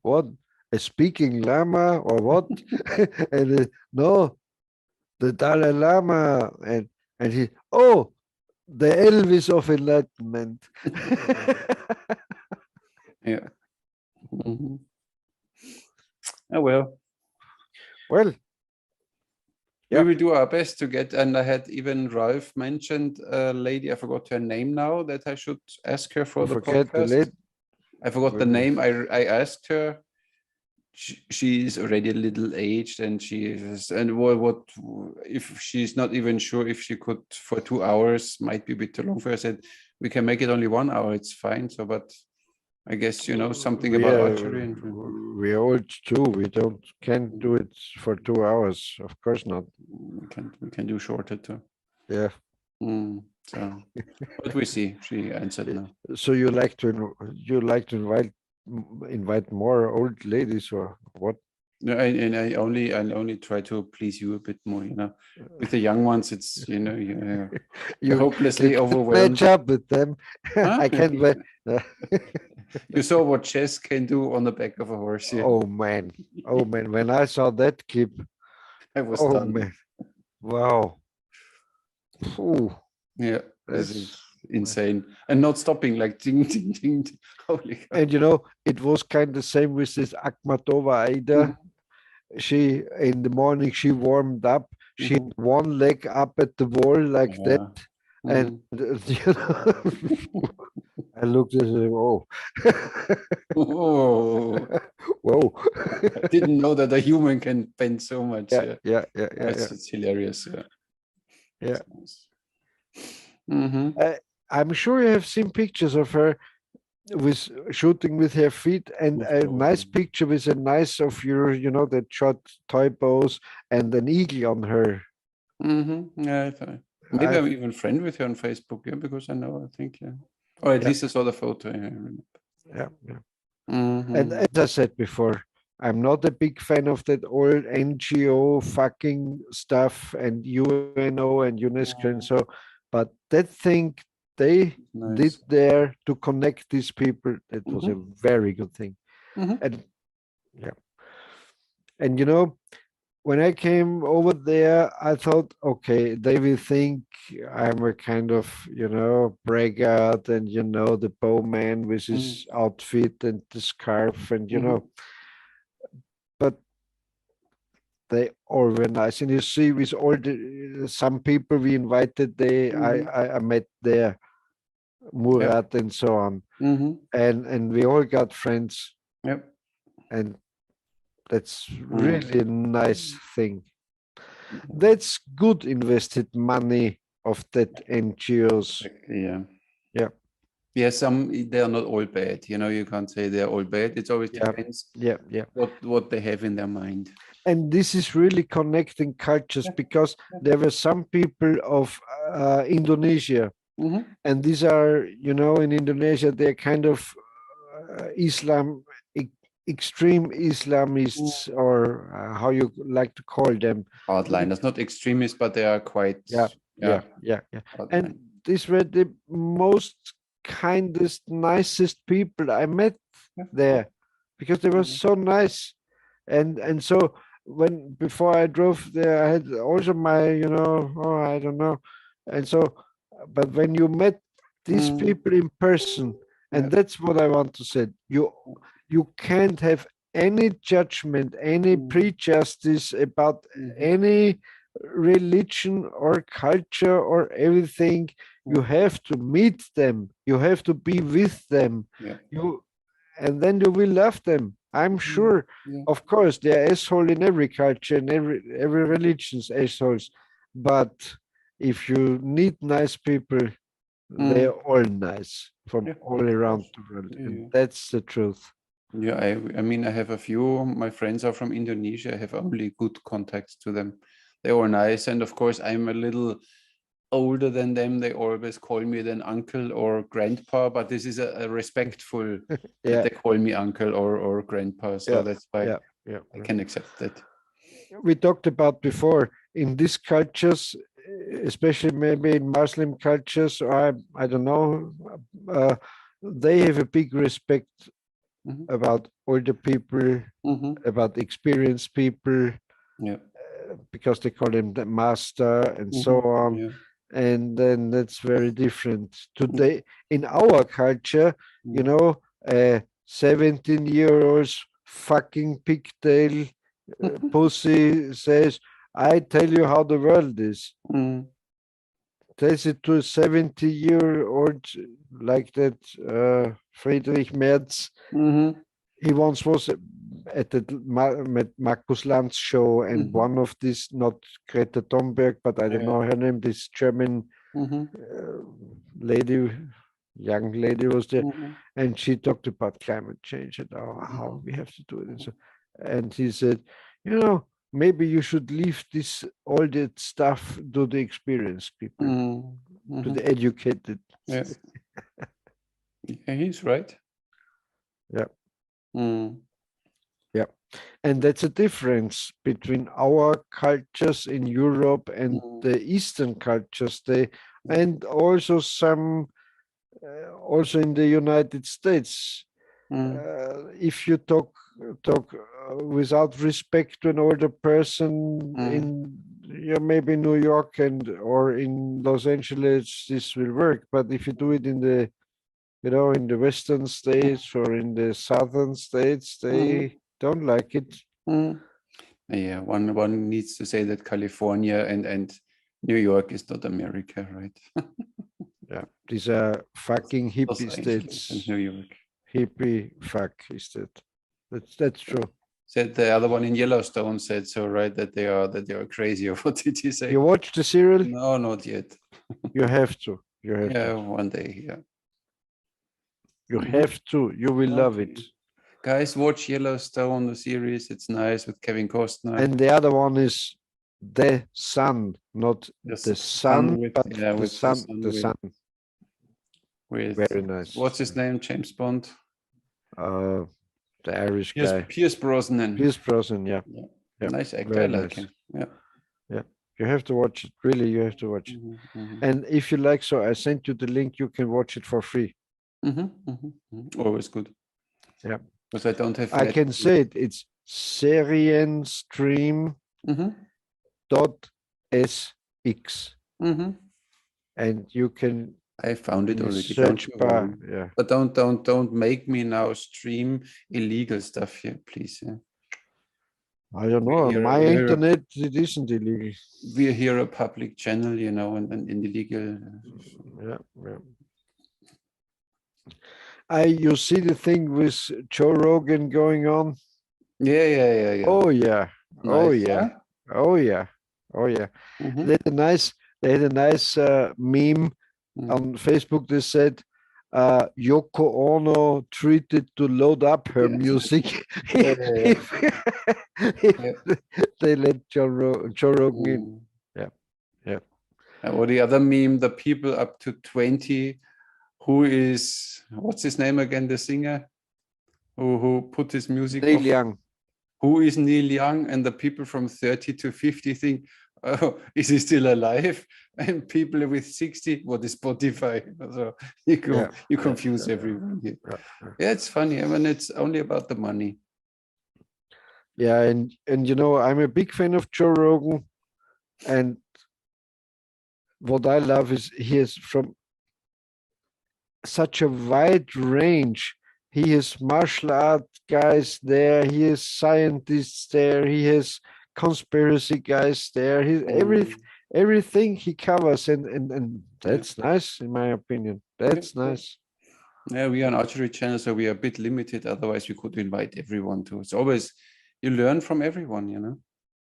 What? A speaking lama or what?" And no, the Dalai Lama, and he, oh, the Elvis of enlightenment. Yeah. Mm-hmm. Oh well, Well, we yeah, will do our best to get. And I had even Ralph mentioned a lady. I forgot her name now. That I should ask her for you the forget the podcast. late. I forgot the name. I asked her. She's already a little aged, and she is. And what if she's not even sure if she could for 2 hours? Might be a bit too long for her. I said we can make it only 1 hour. It's fine. So, but I guess you know something We about are archery and. we are old too. We can't do it for 2 hours. Of course not. We can do shorter too. Yeah. So, but we see. She answered now. So you like to invite more old ladies or what? No, and I only try to please you a bit more. With the young ones, it's you're You hopelessly can't match overwhelmed. up with them. Huh? I can't wait. You saw what chess can do on the back of a horse. Yeah, Oh man. Oh man. When I saw that clip, I was oh done. man. Wow. Ooh, Yeah, this that's is insane, and not stopping. Like ding, ding, ding, ding. Holy cow! and you know, it was kind of the same with this Akhmatova Aida. Mhm, She in the morning she warmed up. She mhm. had one leg up at the wall like that, Yeah. and Mhm. you know, I looked at it. Oh, Oh, whoa! I didn't know that a human can bend so much. Yeah, Yeah, yeah, yeah, yeah, yeah, it's hilarious. Yeah, yeah. it's nice. Mm-hmm. I'm sure you have seen pictures of her with shooting with her feet, and Of a course. nice picture with a nice of your, you know, that shot toy bows and an eagle on her. Mm-hmm. Yeah, maybe I, I'm even friend with her on Facebook. Yeah, because I know. I think. Yeah, or at yeah, least I saw the photo. Yeah, I remember. yeah, yeah. And Mm-hmm. as I said before, I'm not a big fan of that old NGO fucking stuff and UNO and UNESCO and so, but that thing they did Nice. there to connect these people, that was a Mm-hmm. very good thing. Mm-hmm. And yeah, and you know, when I came over there, I thought, okay, they will think I'm a kind of, you know, braggart and, you know, the bowman with his outfit and the scarf and, you Mm-hmm. know, but they all were nice. And you see with all the, some people we invited, I met there, Murat and so on, and we all got friends, and that's really a nice thing. That's good invested money of that NGOs. Yeah. They are not all bad. You can't say they're all bad. It always depends what they have in their mind. And this is really connecting cultures, because there were some people of Indonesia, and these are, in Indonesia, they're kind of extreme Islamists, or how you like to call them. Hardliners, not extremists, but they are quite. Yeah. And these were the most kindest, nicest people I met there, because they were so nice. And so before I drove there, I had also my, I don't know. And so, but when you met these people in person, and that's what I want to say, you can't have any judgment, any prejudice about any religion or culture or everything. You have to meet them. You have to be with them. And then you will love them. I'm sure. Of course, they're asshole in every culture and every religion's assholes. But if you need nice people, they're all nice from all around the world. And that's the truth. Yeah, I mean, I have a few. My friends are from Indonesia. I have only good contacts to them. They're all nice. And of course, I'm a little older than them. They always call me then uncle or grandpa, but this is a respectful that they call me uncle or grandpa. So that's why I can accept that. We talked about before in these cultures, especially maybe in Muslim cultures, or I don't know, they have a big respect about older people, about experienced people, because they call him the master and so on. And then that's very different. Today, in our culture, 17-year-old fucking pigtail pussy says, I tell you how the world is. Tells it to a 70-year-old like that, Friedrich Merz. He once was at the Markus Lanz show, and one of these, not Greta Thunberg, but I don't know her name, this German lady, young lady was there, and she talked about climate change and how we have to do it. And he said, maybe you should leave all that stuff to the experienced people, to the educated. Yeah, he's right. Yeah. And that's a difference between our cultures in Europe and the Eastern cultures. And also also in the United States. If you talk without respect to an older person in maybe New York or in Los Angeles, this will work. But if you do it in the in the Western states or in the Southern states, they don't like it. Yeah, one needs to say that California and New York is not America, right? Yeah, these are fucking hippie states. And New York. Hippie fuck is that. That's true. Said the other one in Yellowstone said so, right? That they are crazy. Or what did he say? You watched the serial? No, not yet. You have to. You have to. One day. Yeah. You have to. You will love it. Guys, watch Yellowstone, the series. It's nice with Kevin Costner. And the other one is The Sun, not the sun, but the sun. The sun. Very nice. What's his name? James Bond. The Irish guy. Pierce Brosnan. Pierce Brosnan. Yeah. Nice actor. I like him. Yeah. You have to watch it. Really, you have to watch it. And if you like, so I sent you the link. You can watch it for free. Always good. Yeah. Because I don't have. I can say it. It's serienstream.sx. And you can. I found it already. Search bar. Yeah. But don't make me now stream illegal stuff here, please. Yeah. I don't know. My internet, it isn't illegal. We're here a public channel, you know, and illegal. Yeah, yeah. You see the thing with Joe Rogan going on? Yeah. Oh yeah. Oh Nice, yeah. huh? Oh yeah. Oh yeah. Mhm. They had a nice meme on Facebook. They said Yoko Ono treated to load up her music Yeah. if they let Joe Rogan in. Mm. Yeah, yeah. Or the other meme, the people up to 20, who is, what's his name again, the singer who put his music Neil off? Young. Who is Neil Young? And the people from 30 to 50 think, oh, is he still alive? And people with 60, what is Spotify? So you confuse everyone here. Yeah, it's funny. I mean, it's only about the money. Yeah, and you know, I'm a big fan of Joe Rogan, and what I love is he is from such a wide range. He has martial art guys there, he has scientists there, he has conspiracy guys there. He everything he covers, and that's nice in my opinion. That's nice. Yeah, we are an archery channel, so we are a bit limited. Otherwise, we could invite everyone too. It's always, you learn from everyone, you know?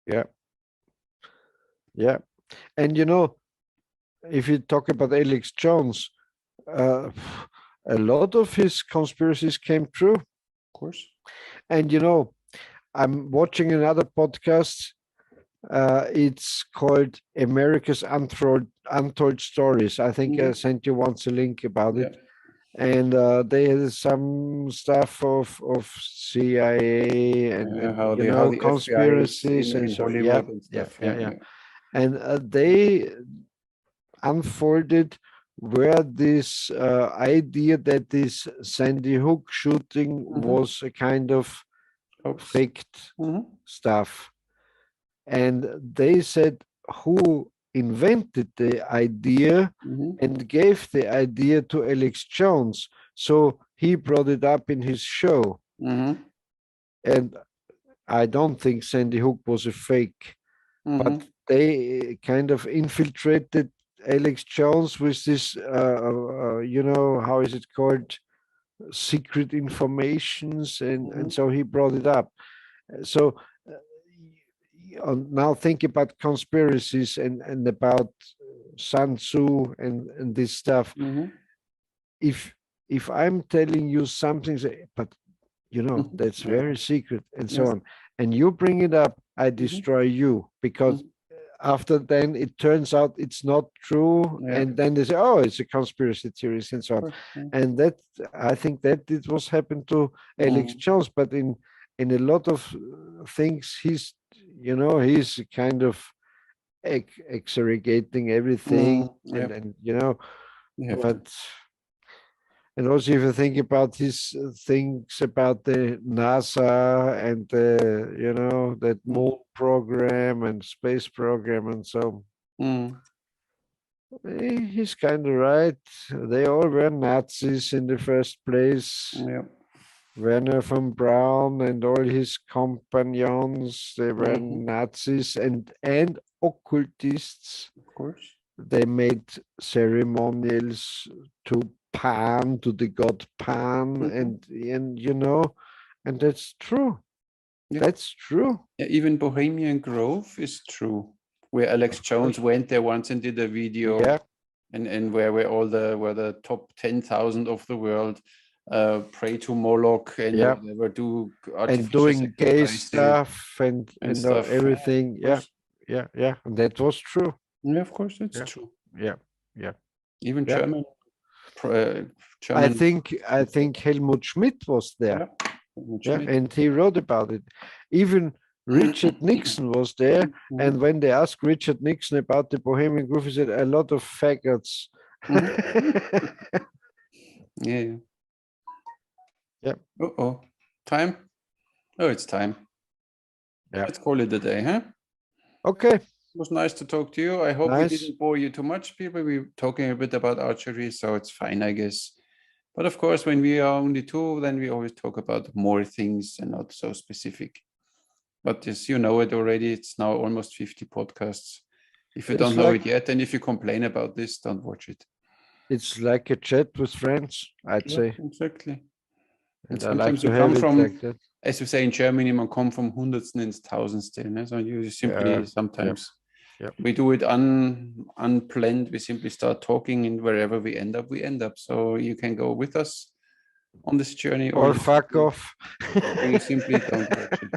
Yeah. Yeah. And you know, if you talk about Alex Jones, a lot of his conspiracies came true. Of course. And you know, I'm watching another podcast. It's called America's Untold Stories. I think I sent you once a link about it. And they had some stuff of CIA and how you the know, FBI is conspiracies and in so Hollywood and stuff. yeah. And they unfolded where this idea that this Sandy Hook shooting was a kind of faked stuff. And they said who invented the idea and gave the idea to Alex Jones. So he brought it up in his show. And I don't think Sandy Hook was a fake, but they kind of infiltrated Alex Jones with this, you know, how is it called? Secret informations. And so he brought it up. So now think about conspiracies and about Sun Tzu and this stuff. If I'm telling you something, but you know, that's very secret and so on, and you bring it up, I destroy you, because after then it turns out it's not true, and then they say, oh, it's a conspiracy theories and so on. And that, I think that it was happened to Alex Jones, but in a lot of things, he's, you know, he's kind of exaggerating everything, and you know, but. And also, if you think about his things about the NASA and the, you know, that moon program and space program and so, he's kind of right. They all were Nazis in the first place. Werner von Braun and all his companions, they were Nazis and occultists. Of course. They made ceremonials to Pan, to the god Pan, and you know, and that's true. That's true. Yeah, even Bohemian Grove is true, where Alex Jones went there once and did a video, and where all the top 10,000 of the world pray to Moloch and whatever, do and doing gay stuff and stuff. Everything. Yeah, and that was true. Yeah, of course, it's true. Yeah. Even German. I think Helmut Schmidt was there. And he wrote about it. Even Richard Nixon was there. And when they asked Richard Nixon about the Bohemian Grove, he said, a lot of faggots. Yeah. Uh-oh. Time? Oh, it's time. Let's call it a day, huh? Okay. It was nice to talk to you. I hope we didn't bore you too much, people. We were talking a bit about archery, so it's fine, I guess. But of course, when we are only two, then we always talk about more things and not so specific. But as you know it already, it's now almost 50 podcasts. If you It's don't know like- it yet, and if you complain about this, don't watch it. It's like a chat with friends, I'd Yeah, say. exactly. And And I like sometimes to you have come it from, like that. as we say in Germany, man come from Hundertsten ins Tausendste. So you simply Yeah, sometimes yep. we do it unplanned. We simply start talking, and wherever we end up, we end up. So you can go with us on this journey, Or you fuck simply- off. or you simply don't watch it.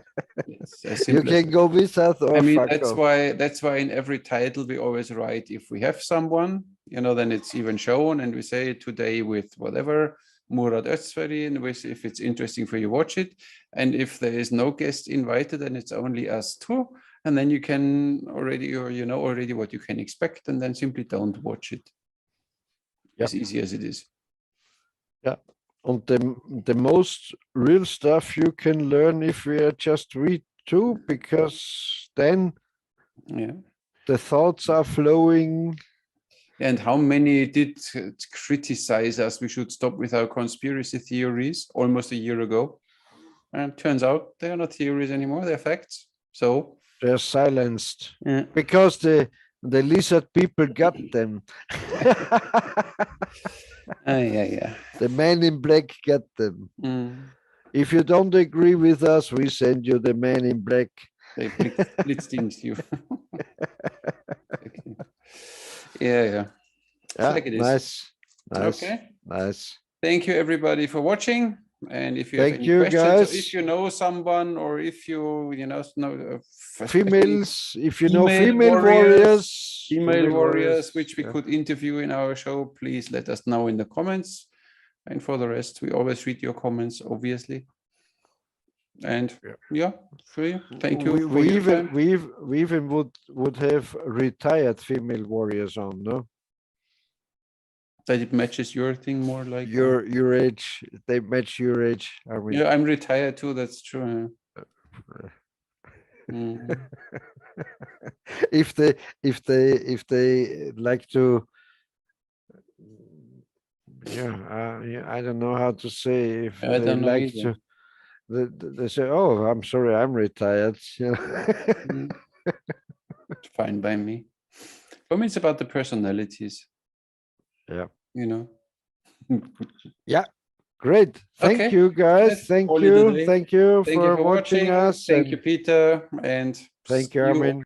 It's as You simple as can go with us or I mean, fuck that's off. why in every title we always write, if we have someone, then it's even shown, and we say today with whatever Murat Özveri, and if it's interesting for you, watch it. And if there is no guest invited, then it's only us two, and then you can already, or you know already what you can expect, and then simply don't watch it. Yep. As easy as it is. Yeah. And the most real stuff you can learn if we just read too, because then Yeah. the thoughts are flowing. And how many did criticize us we should stop with our conspiracy theories almost a year ago? And turns out they are not theories anymore, they're facts. So They're silenced yeah. because the lizard people got them. Yeah. The man in black got them. Mm. If you don't agree with us, we send you the man in black. They blitzed you. Okay. Yeah. It's like it is. Nice. Okay. Nice. Thank you everybody for watching. And if you have Thank any you, questions, guys. or if you know someone, or if you know Females, if you know female female warriors, female warriors, which we yeah. could interview in our show, please let us know in the comments. And for the rest, we always read your comments, obviously. And yeah, free. Thank you for your time. We even would have retired female warriors on, no? That it matches your thing more, like Your age, they match your age. I mean, yeah, I'm retired too. That's true. Mm. if they like to, I don't know how to say. If I they don't know like either. to, they say, "Oh, I'm sorry, I'm retired." Mm. It's fine by me. For me, it's about the personalities. Yeah. Yeah. Great. Thank Okay. you, guys. Thank Call it a you. day. Thank you Thank you for watching us. Thank you, Peter. And Thank you, Armin.